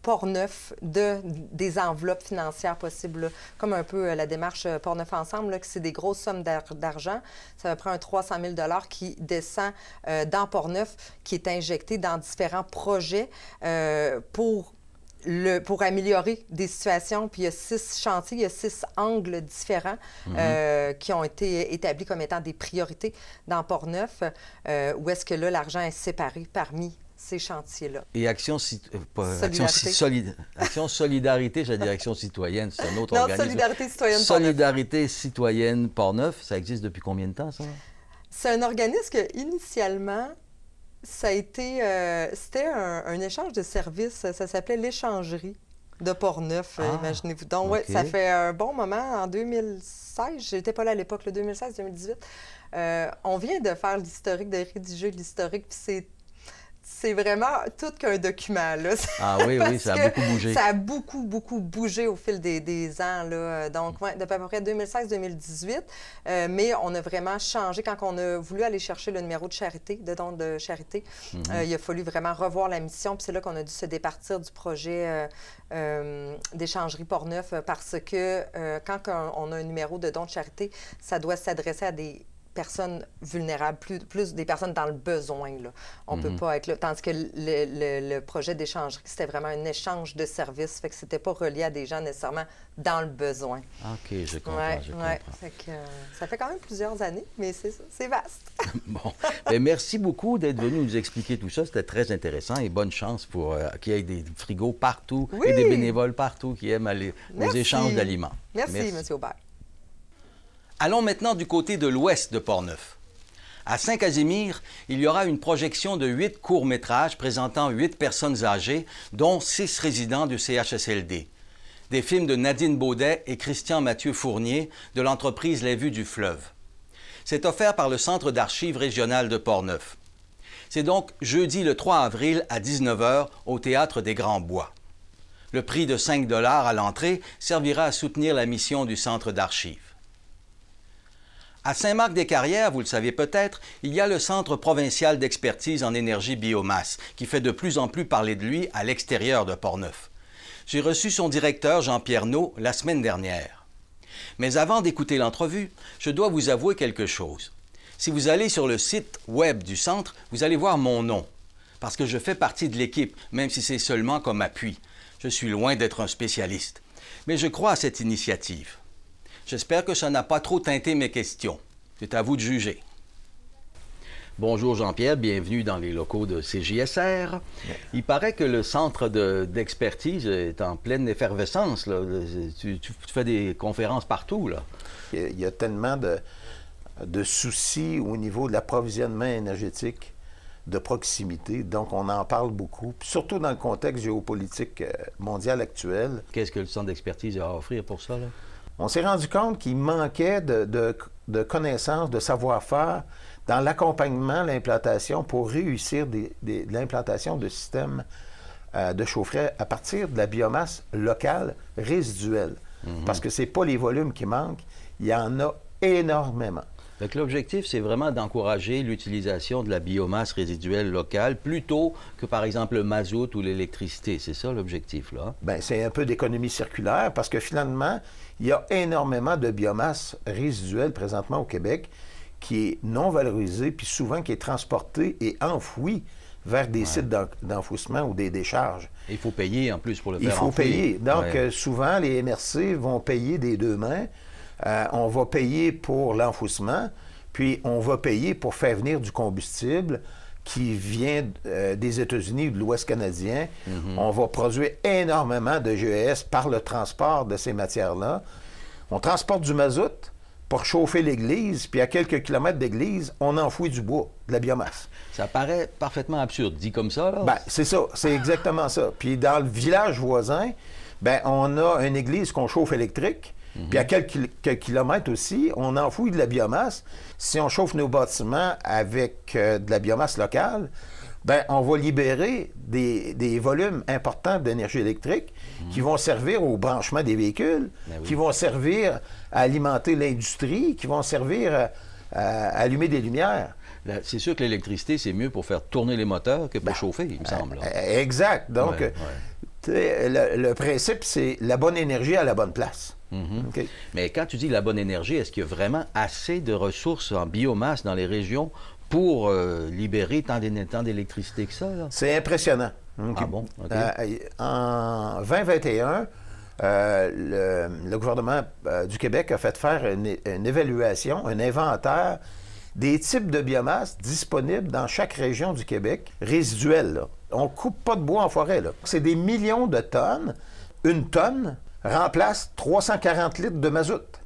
Portneuf des enveloppes financières possibles, là. Comme un peu la démarche Portneuf Ensemble, là, que c'est des grosses sommes d'argent. Ça va prendre un 300 000 $ qui descend dans Portneuf, qui est injecté dans différents projets pour améliorer des situations. Puis il y a 6 chantiers, il y a 6 angles différents qui ont été établis comme étant des priorités dans Portneuf, où est-ce que là, l'argent est séparé parmi ces chantiers-là. Et Action Solidarité, j'allais dire Action citoyenne, c'est un autre organisme. Solidarité citoyenne Solidarité citoyenne Portneuf, ça existe depuis combien de temps, ça? C'est un organisme que, initialement, ça a été... c'était un échange de services. Ça s'appelait l'Échangerie de Portneuf, imaginez-vous. Donc, ouais, ça fait un bon moment. En 2016, j'étais pas là à l'époque, le 2016-2018. On vient de faire l'historique, de rédiger l'historique, puis c'est vraiment tout qu'un document, là. Ah oui, oui, ça a beaucoup bougé. Ça a beaucoup, beaucoup bougé au fil des ans, là. Donc, ouais, depuis à peu près 2016-2018. Mais on a vraiment changé. Quand on a voulu aller chercher le numéro de charité, de don de charité, il a fallu vraiment revoir la mission. Puis c'est là qu'on a dû se départir du projet d'échangerie Portneuf parce que quand on a un numéro de don de charité, ça doit s'adresser à des personnes vulnérables, plus des personnes dans le besoin. Là. On ne peut pas être là. Tandis que le projet d'échangerie, c'était vraiment un échange de services, fait que c'était pas relié à des gens nécessairement dans le besoin. OK, je comprends, je comprends. Fait que, ça fait quand même plusieurs années, mais c'est vaste. Bon. Bien, merci beaucoup d'être venu nous expliquer tout ça. C'était très intéressant et bonne chance pour qu'il y ait des frigos partout et des bénévoles partout qui aiment aller aux échanges d'aliments. Merci, M. Aubert. Allons maintenant du côté de l'ouest de Portneuf. À Saint-Casimir, il y aura une projection de 8 courts-métrages présentant 8 personnes âgées, dont 6 résidents du CHSLD. Des films de Nadine Baudet et Christian Mathieu Fournier de l'entreprise Les Vues du Fleuve. C'est offert par le Centre d'archives régional de Portneuf. C'est donc jeudi le 3 avril à 19h au Théâtre des Grands Bois. Le prix de 5 $ à l'entrée servira à soutenir la mission du Centre d'archives. À Saint-Marc-des-Carrières, vous le savez peut-être, il y a le Centre provincial d'expertise en énergie biomasse, qui fait de plus en plus parler de lui à l'extérieur de Portneuf. J'ai reçu son directeur, Jean-Pierre Naud, la semaine dernière. Mais avant d'écouter l'entrevue, je dois vous avouer quelque chose. Si vous allez sur le site web du Centre, vous allez voir mon nom, parce que je fais partie de l'équipe, même si c'est seulement comme appui. Je suis loin d'être un spécialiste. Mais je crois à cette initiative. J'espère que ça n'a pas trop teinté mes questions. C'est à vous de juger. Bonjour Jean-Pierre, bienvenue dans les locaux de CJSR. Il paraît que le centre d'expertise est en pleine effervescence, là. Tu fais des conférences partout, là. Il y a tellement de soucis au niveau de l'approvisionnement énergétique de proximité, donc on en parle beaucoup, surtout dans le contexte géopolitique mondial actuel. Qu'est-ce que le centre d'expertise a à offrir pour ça, là? On s'est rendu compte qu'il manquait de connaissances, de savoir-faire dans l'accompagnement, l'implantation, pour réussir l'implantation de systèmes de chaufferie à partir de la biomasse locale résiduelle. Parce que ce n'est pas les volumes qui manquent, il y en a énormément. Donc l'objectif, c'est vraiment d'encourager l'utilisation de la biomasse résiduelle locale plutôt que, par exemple, le mazout ou l'électricité. C'est ça l'objectif, là? Bien, c'est un peu d'économie circulaire parce que finalement, il y a énormément de biomasse résiduelle présentement au Québec qui est non valorisée, puis souvent qui est transportée et enfouie vers des sites d'enfouissement ou des décharges. Il faut payer en plus pour le faire enfouir. Il faut payer. Donc, souvent, les MRC vont payer des deux mains. On va payer pour l'enfouissement, puis on va payer pour faire venir du combustible qui vient des États-Unis ou de l'Ouest canadien. On va produire énormément de GES par le transport de ces matières-là. On transporte du mazout pour chauffer l'église, puis à quelques kilomètres d'église, on enfouit du bois, de la biomasse. Ça paraît parfaitement absurde, dit comme ça, là? Bien, c'est ça, c'est exactement ça. Puis dans le village voisin, bien, on a une église qu'on chauffe électrique, puis à quelques kilomètres aussi, on enfouit de la biomasse. Si on chauffe nos bâtiments avec de la biomasse locale, bien, on va libérer des volumes importants d'énergie électrique qui vont servir au branchement des véhicules, qui vont servir à alimenter l'industrie, qui vont servir à allumer des lumières. C'est sûr que l'électricité, c'est mieux pour faire tourner les moteurs que pour chauffer, il me semble. Exact. Donc, le principe, c'est la bonne énergie à la bonne place. Okay. Mais quand tu dis la bonne énergie, est-ce qu'il y a vraiment assez de ressources en biomasse dans les régions pour libérer tant d'électricité que ça? C'est impressionnant. Ah bon? Okay. En 2021, le gouvernement du Québec a fait faire une évaluation, un inventaire des types de biomasse disponibles dans chaque région du Québec, résiduelles, là. On ne coupe pas de bois en forêt, là. C'est des millions de tonnes. Une tonne remplace 340 litres de mazout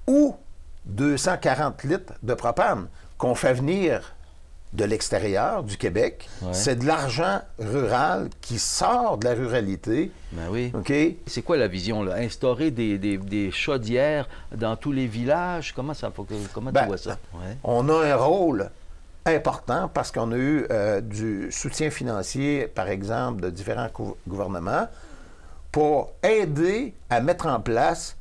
ou 240 litres de propane qu'on fait venir de l'extérieur du Québec. C'est de l'argent rural qui sort de la ruralité. Ben oui. OK? C'est quoi la vision, là? Instaurer des chaudières dans tous les villages? Comment tu vois ça? On a un rôle important parce qu'on a eu du soutien financier, par exemple, de différents gouvernements pour aider à mettre en place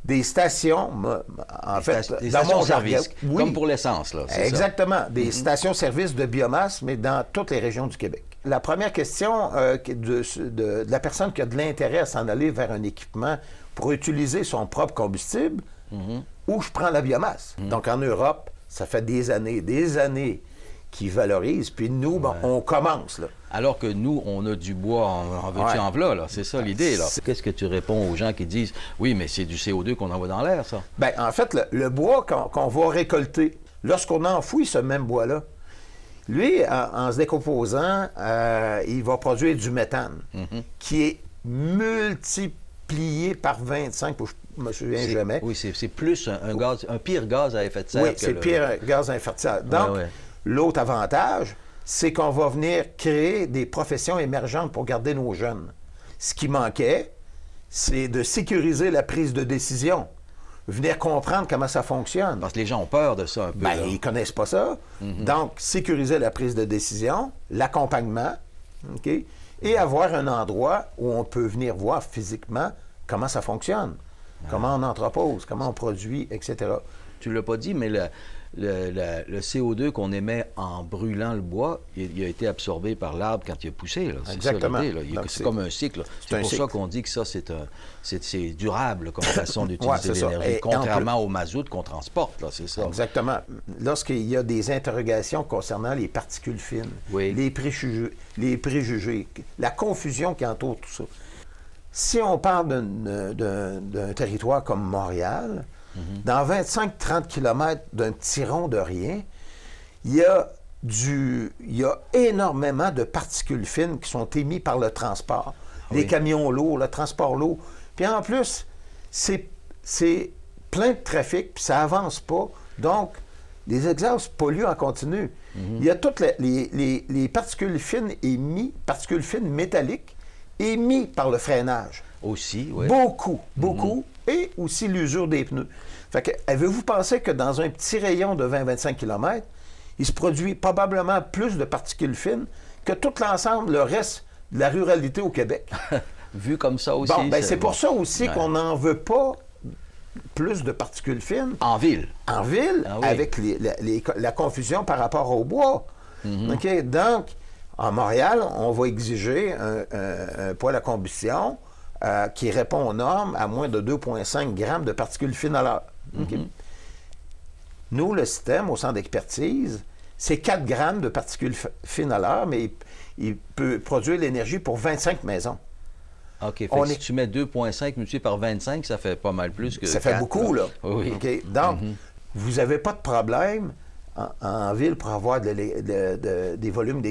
des stations, dans mon service, comme pour l'essence, là. Exactement, des stations-service de biomasse, mais dans toutes les régions du Québec. La première question de la personne qui a de l'intérêt à s'en aller vers un équipement pour utiliser son propre combustible, où je prends la biomasse. Donc en Europe, ça fait des années qu'ils valorisent, puis nous, on commence, là. Alors que nous, on a du bois en veux-tu en v'là, là. C'est ça l'idée, là. Qu'est-ce que tu réponds aux gens qui disent « Oui, mais c'est du CO2 qu'on envoie dans l'air, ça? » Bien, en fait, le bois qu'on va récolter, lorsqu'on enfouit ce même bois-là, lui, en se décomposant, il va produire du méthane, qui est multiplié par 25, je me souviens jamais. Oui, c'est plus un pire gaz à effet de serre. Oui, c'est le pire gaz à effet de serre. Donc, l'autre avantage, c'est qu'on va venir créer des professions émergentes pour garder nos jeunes. Ce qui manquait, c'est de sécuriser la prise de décision. Venir comprendre comment ça fonctionne. Parce que les gens ont peur de ça un peu. Bien, ils ne connaissent pas ça. Donc, sécuriser la prise de décision, l'accompagnement, OK, et avoir un endroit où on peut venir voir physiquement comment ça fonctionne, comment on entrepose, comment on produit, etc. Tu ne l'as pas dit, mais le CO2 qu'on émet en brûlant le bois, il a été absorbé par l'arbre quand il a poussé. Exactement. C'est comme un cycle. C'est pour ça qu'on dit que ça, c'est durable comme façon d'utiliser l'énergie, contrairement au mazout qu'on transporte. C'est ça. Exactement. Lorsqu'il y a des interrogations concernant les particules fines, les préjugés, la confusion qui entoure tout ça. Si on parle d'un territoire comme Montréal, dans 25-30 km d'un petit rond de rien, il y a il y a énormément de particules fines qui sont émises par le transport. Les camions lourds, le transport lourd. Puis en plus, c'est plein de trafic, puis ça avance pas. Donc, les exhausts polluent en continu. Il y a toutes les particules fines particules fines métalliques émises par le freinage. Aussi, oui. Beaucoup. Et aussi l'usure des pneus. Fait que, avez-vous pensé que dans un petit rayon de 20-25 km, il se produit probablement plus de particules fines que tout l'ensemble, le reste de la ruralité au Québec? Vu comme ça aussi. Bon, ben c'est pour ça aussi qu'on n'en veut pas plus de particules fines. En ville. En ville, avec la confusion par rapport au bois. OK? Donc, en Montréal, on va exiger un poêle à combustion qui répond aux normes à moins de 2,5 grammes de particules fines à l'heure. OK? Nous, le système, au centre d'expertise, c'est 4 grammes de particules fines à l'heure, mais il peut produire l'énergie pour 25 maisons. OK. Si tu mets 2,5 multiplié par 25, ça fait pas mal plus que ça 4, fait beaucoup, là. Oui. Okay? Donc, vous n'avez pas de problème en ville pour avoir des volumes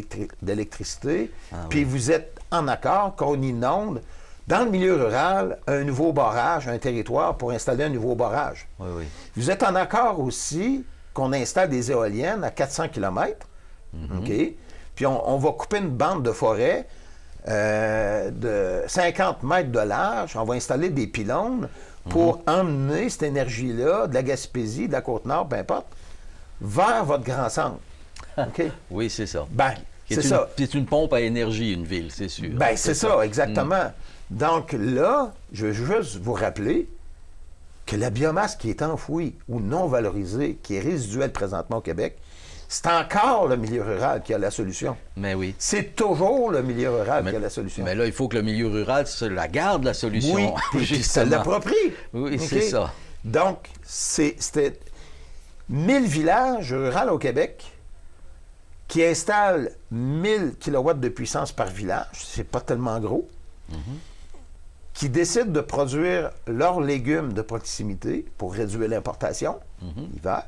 d'électricité, puis vous êtes en accord qu'on inonde dans le milieu rural un nouveau barrage, un territoire pour installer un nouveau barrage. Vous êtes en accord aussi qu'on installe des éoliennes à 400 km, OK? Puis on va couper une bande de forêt de 50 mètres de large. On va installer des pylônes pour emmener cette énergie-là de la Gaspésie, de la Côte-Nord, peu importe, vers votre grand centre. OK? Oui, c'est ça. Ben, c'est ça. C'est une pompe à énergie, une ville, c'est sûr. Ben, c'est ça, exactement. Donc là, je veux juste vous rappeler que la biomasse qui est enfouie ou non valorisée, qui est résiduelle présentement au Québec, c'est encore le milieu rural qui a la solution. Mais oui. C'est toujours le milieu rural qui a la solution. Mais là, il faut que le milieu rural se la garde, la solution. Oui, puis ça l'approprie. Oui, c'est ça. Donc, c'était 1000 villages ruraux au Québec qui installent 1000 kW de puissance par village. C'est pas tellement gros. Qui décident de produire leurs légumes de proximité pour réduire l'importation l'hiver,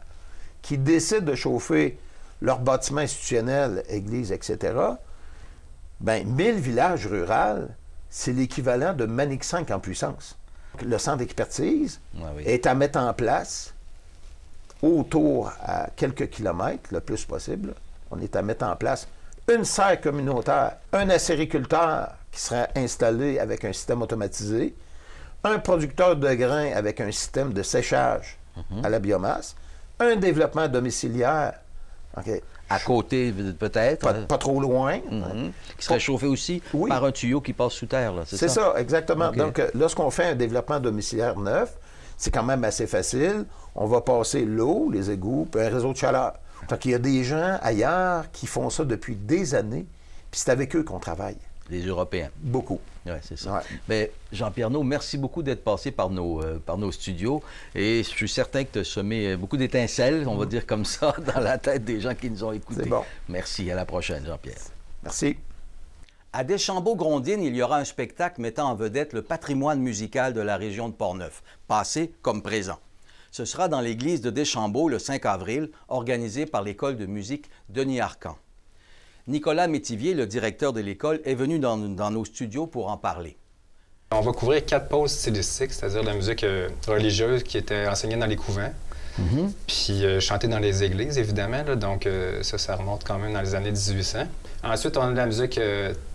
qui décident de chauffer leurs bâtiments institutionnels, églises, etc., bien, 1000 villages ruraux, c'est l'équivalent de Manic 5 en puissance. Le centre d'expertise est à mettre en place autour à quelques kilomètres, le plus possible. On est à mettre en place une serre communautaire, un acériculteur qui sera installé avec un système automatisé, un producteur de grains avec un système de séchage à la biomasse, un développement domiciliaire. À côté, peut-être. Pas trop loin. Qui serait chauffé aussi par un tuyau qui passe sous terre. C'est ça, exactement. Donc, lorsqu'on fait un développement domiciliaire neuf, c'est quand même assez facile. On va passer l'eau, les égouts, puis un réseau de chaleur. Fait qu'il y a des gens ailleurs qui font ça depuis des années, puis c'est avec eux qu'on travaille. Les Européens. Beaucoup. Oui, c'est ça. Mais Jean-Pierre Naud, merci beaucoup d'être passé par nos studios. Et je suis certain que tu as semé beaucoup d'étincelles, on va dire comme ça, dans la tête des gens qui nous ont écoutés. C'est bon. Merci. À la prochaine, Jean-Pierre. Merci. À Deschambault-Grondines, il y aura un spectacle mettant en vedette le patrimoine musical de la région de Portneuf, passé comme présent. Ce sera dans l'église de Deschambault le 5 avril, organisé par l'école de musique Denis Arcan. Nicolas Métivier, le directeur de l'école, est venu dans nos studios pour en parler. On va couvrir 4 pôles stylistiques, c'est-à-dire la musique religieuse qui était enseignée dans les couvents, puis chantée dans les églises, évidemment. Là, donc ça remonte quand même dans les années 1800. Ensuite, on a de la musique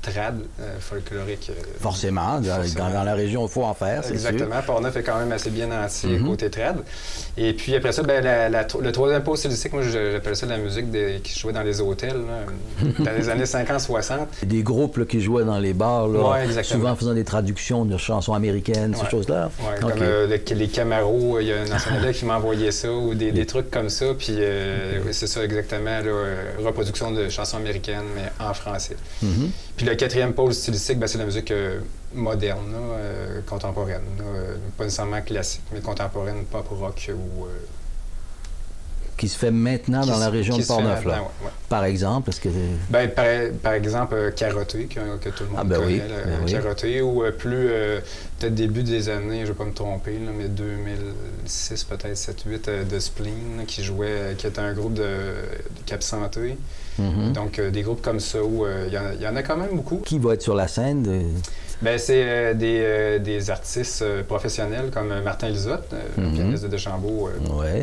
trad, folklorique. Forcément, dans la région, il faut en faire, c'est sûr. Exactement. Portneuf est quand même assez bien nanti côté trad. Et puis après ça, le troisième pôle stylistique, moi j'appelle ça de la musique qui se jouait dans les hôtels, là, dans les années 50-60. Des groupes là, qui jouaient dans les bars, là, souvent faisant des traductions de chansons américaines, ces choses-là. Oui, comme les Camaro, il y a un ancien élève qui m'a envoyé ça, ou des trucs comme ça, puis c'est ça exactement, là, reproduction de chansons américaines, mais en français. Puis le quatrième pôle stylistique, c'est la musique moderne, là, contemporaine. Pas nécessairement classique, mais contemporaine, pop rock ou qui se fait maintenant dans la région de Portneuf, là. Ouais. Par exemple, est-ce que... Ben, par exemple, Carotté, que tout le monde connaît, oui. Carotté, ou plus, peut-être début des années, je ne vais pas me tromper, là, mais 2006, peut-être 7-8, de Spleen, qui était un groupe de Cap Santé. Donc, des groupes comme ça, où il y en a quand même beaucoup. Qui va être sur la scène? Ben, c'est des artistes professionnels comme Martin Lizotte, pianiste de Deschambault.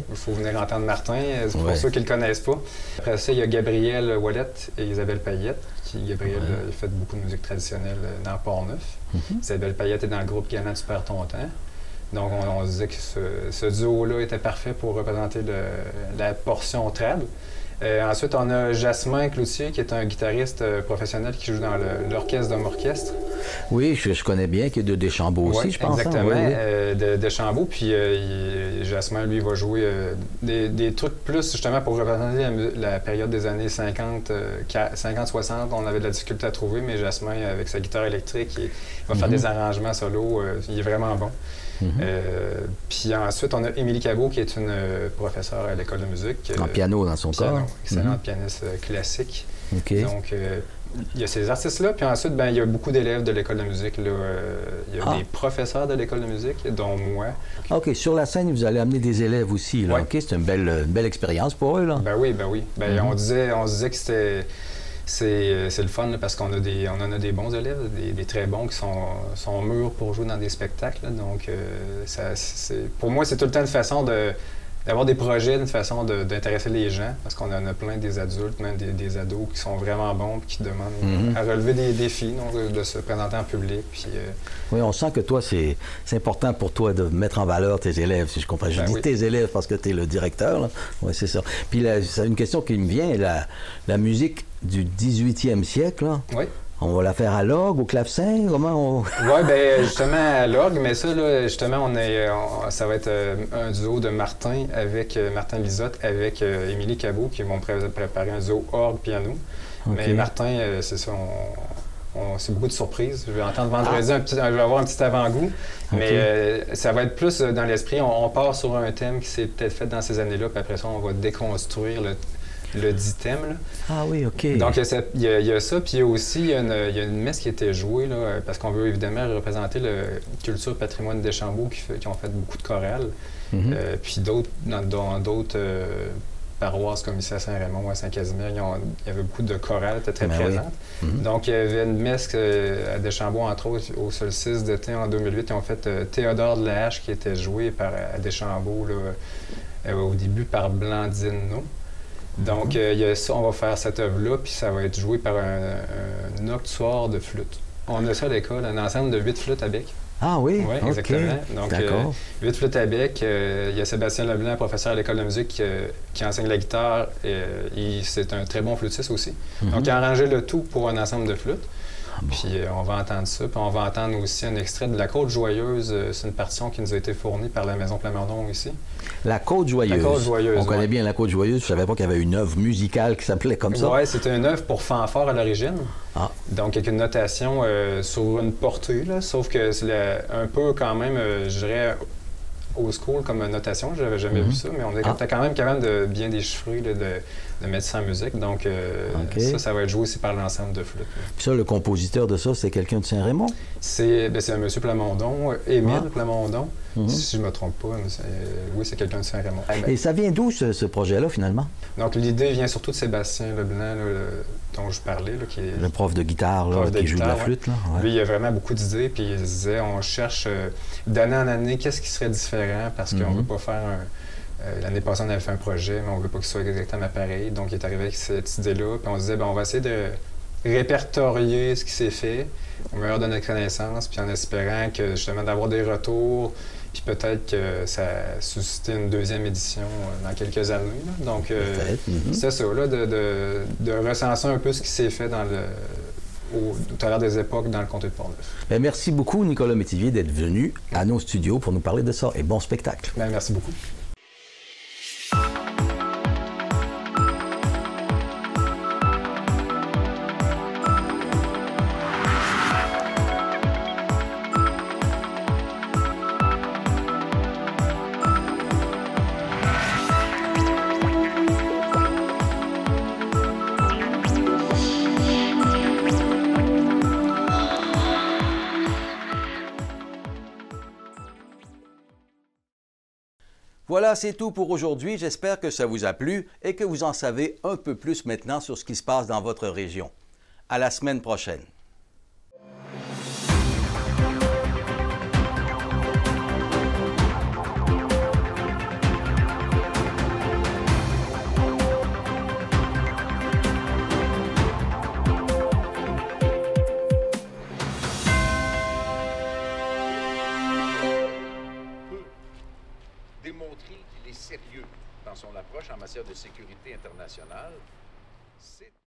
Il faut venir entendre Martin, pour ceux qui ne le connaissent pas. Après ça, il y a Gabriel Ouellette et Isabelle Payette. Gabriel il fait beaucoup de musique traditionnelle dans Portneuf. Isabelle Payette est dans le groupe Galant Tu perds ton temps. Donc, on se disait que ce duo-là était parfait pour représenter la portion trad. Ensuite, on a Jasmin Cloutier, qui est un guitariste professionnel qui joue dans l'orchestre d'Homme Orchestre. Oui, je connais bien, qui est de Deschambault aussi, je pense. Exactement, de Deschambault. Puis Jasmin, lui, va jouer des trucs plus, justement, pour représenter la période des années 50, 50-60. On avait de la difficulté à trouver, mais Jasmin, avec sa guitare électrique, il va faire des arrangements solo. Il est vraiment bon. Puis ensuite, on a Émilie Cabot, qui est une professeure à l'école de musique. En piano, dans son cas. Excellente pianiste classique. Okay. Donc, il y a ces artistes-là. Puis ensuite, il y a beaucoup d'élèves de l'école de musique. Là. Il y a des professeurs de l'école de musique, dont moi. OK. Sur la scène, vous allez amener des élèves aussi. Là. OK. C'est une belle expérience pour eux. Là. Ben oui. On disait que c'était... C'est le fun, là, parce qu'on en a des bons élèves, des très bons qui sont mûrs pour jouer dans des spectacles. Là. Donc, pour moi, c'est tout le temps une façon d'avoir des projets, une façon d'intéresser les gens, parce qu'on en a plein des adultes, même des ados qui sont vraiment bons et qui demandent à relever des défis, donc, de se présenter en public. Puis, oui, on sent que toi, c'est important pour toi de mettre en valeur tes élèves, si je comprends. Je dis tes élèves parce que tu es le directeur. Oui, c'est ça. Puis c'est une question qui me vient, la musique du 18e siècle, là. Oui. On va la faire à l'orgue, au clavecin? Comment on... Oui, bien, justement, à l'orgue, mais ça, là, justement, ça va être un duo de Martin Lizotte avec Émilie Cabot, qui vont préparer un duo orgue-piano. Okay. Mais Martin, c'est ça, c'est beaucoup de surprises. Je vais entendre vendredi, je vais avoir un petit avant-goût, mais ça va être plus dans l'esprit. On part sur un thème qui s'est peut-être fait dans ces années-là, puis après ça, on va déconstruire le dit thème. Là. Ah oui, OK. Donc, il y a ça, puis il y a aussi il y a une messe qui a été jouée, là, parce qu'on veut évidemment représenter le Culture Patrimoine Deschambault qui ont fait beaucoup de chorales. Puis dans d'autres paroisses comme ici à Saint-Raymond ou à Saint-Casimir, il y avait beaucoup de chorales, étaient très présentes. Donc, il y avait une messe à Deschambault, entre autres, au solstice d'été en 2008. Ils ont fait Théodore de la Hache, qui était joué à Deschambault au début par Blandine. Donc, il y a ça, on va faire cette œuvre-là, puis ça va être joué par un octuor de flûte. On a ça à l'école, un ensemble de 8 flûtes à bec. Ah oui? Oui, exactement. Donc, 8 flûtes à bec. Il y a Sébastien Leblanc, professeur à l'école de musique, qui enseigne la guitare. C'est un très bon flûtiste aussi. Donc, il a arrangé le tout pour un ensemble de flûtes. Puis on va entendre ça. Puis on va entendre aussi un extrait de La Côte-Joyeuse. C'est une partition qui nous a été fournie par la Maison Plamondon ici. La Côte-Joyeuse. La Côte-Joyeuse, on connaît bien La Côte-Joyeuse. Je savais pas qu'il y avait une œuvre musicale qui s'appelait comme ça. Oui, c'était une œuvre pour fanfare à l'origine. Donc, avec une notation sur une portée, là, sauf que c'est un peu quand même, je dirais, old school comme notation. Je n'avais jamais vu ça, mais on est quand même capable de bien déchiffrer, là, de mettre ça en musique. Donc, ça va être joué aussi par l'ensemble de flûte. Puis ça, le compositeur de ça, c'est quelqu'un de Saint-Raymond? C'est un monsieur Plamondon, Émile Plamondon, si je ne me trompe pas. Oui, c'est quelqu'un de Saint-Raymond. Et ça vient d'où, ce projet-là, finalement? Donc, l'idée vient surtout de Sébastien Leblanc, dont je parlais. Là, qui est le prof de guitare, là, qui joue de la flûte. Là. Ouais. Lui, il a vraiment beaucoup d'idées, puis il disait, on cherche d'année en année, qu'est-ce qui serait différent, parce qu'on ne veut pas faire l'année passée, on avait fait un projet, mais on ne veut pas que ce soit exactement pareil. Donc, il est arrivé avec cette idée-là. Puis on se disait, on va essayer de répertorier ce qui s'est fait au meilleur de notre connaissance, puis en espérant que, justement, d'avoir des retours, puis peut-être que ça a suscité une deuxième édition dans quelques années. Là. Donc, c'est ça, là, de recenser un peu ce qui s'est fait au travers des époques dans le comté de Portneuf. Bien, merci beaucoup, Nicolas Métivier, d'être venu à nos studios pour nous parler de ça. Et bon spectacle. Bien, merci beaucoup. Voilà, c'est tout pour aujourd'hui. J'espère que ça vous a plu et que vous en savez un peu plus maintenant sur ce qui se passe dans votre région. À la semaine prochaine. Démontrer qu'il est sérieux dans son approche en matière de sécurité internationale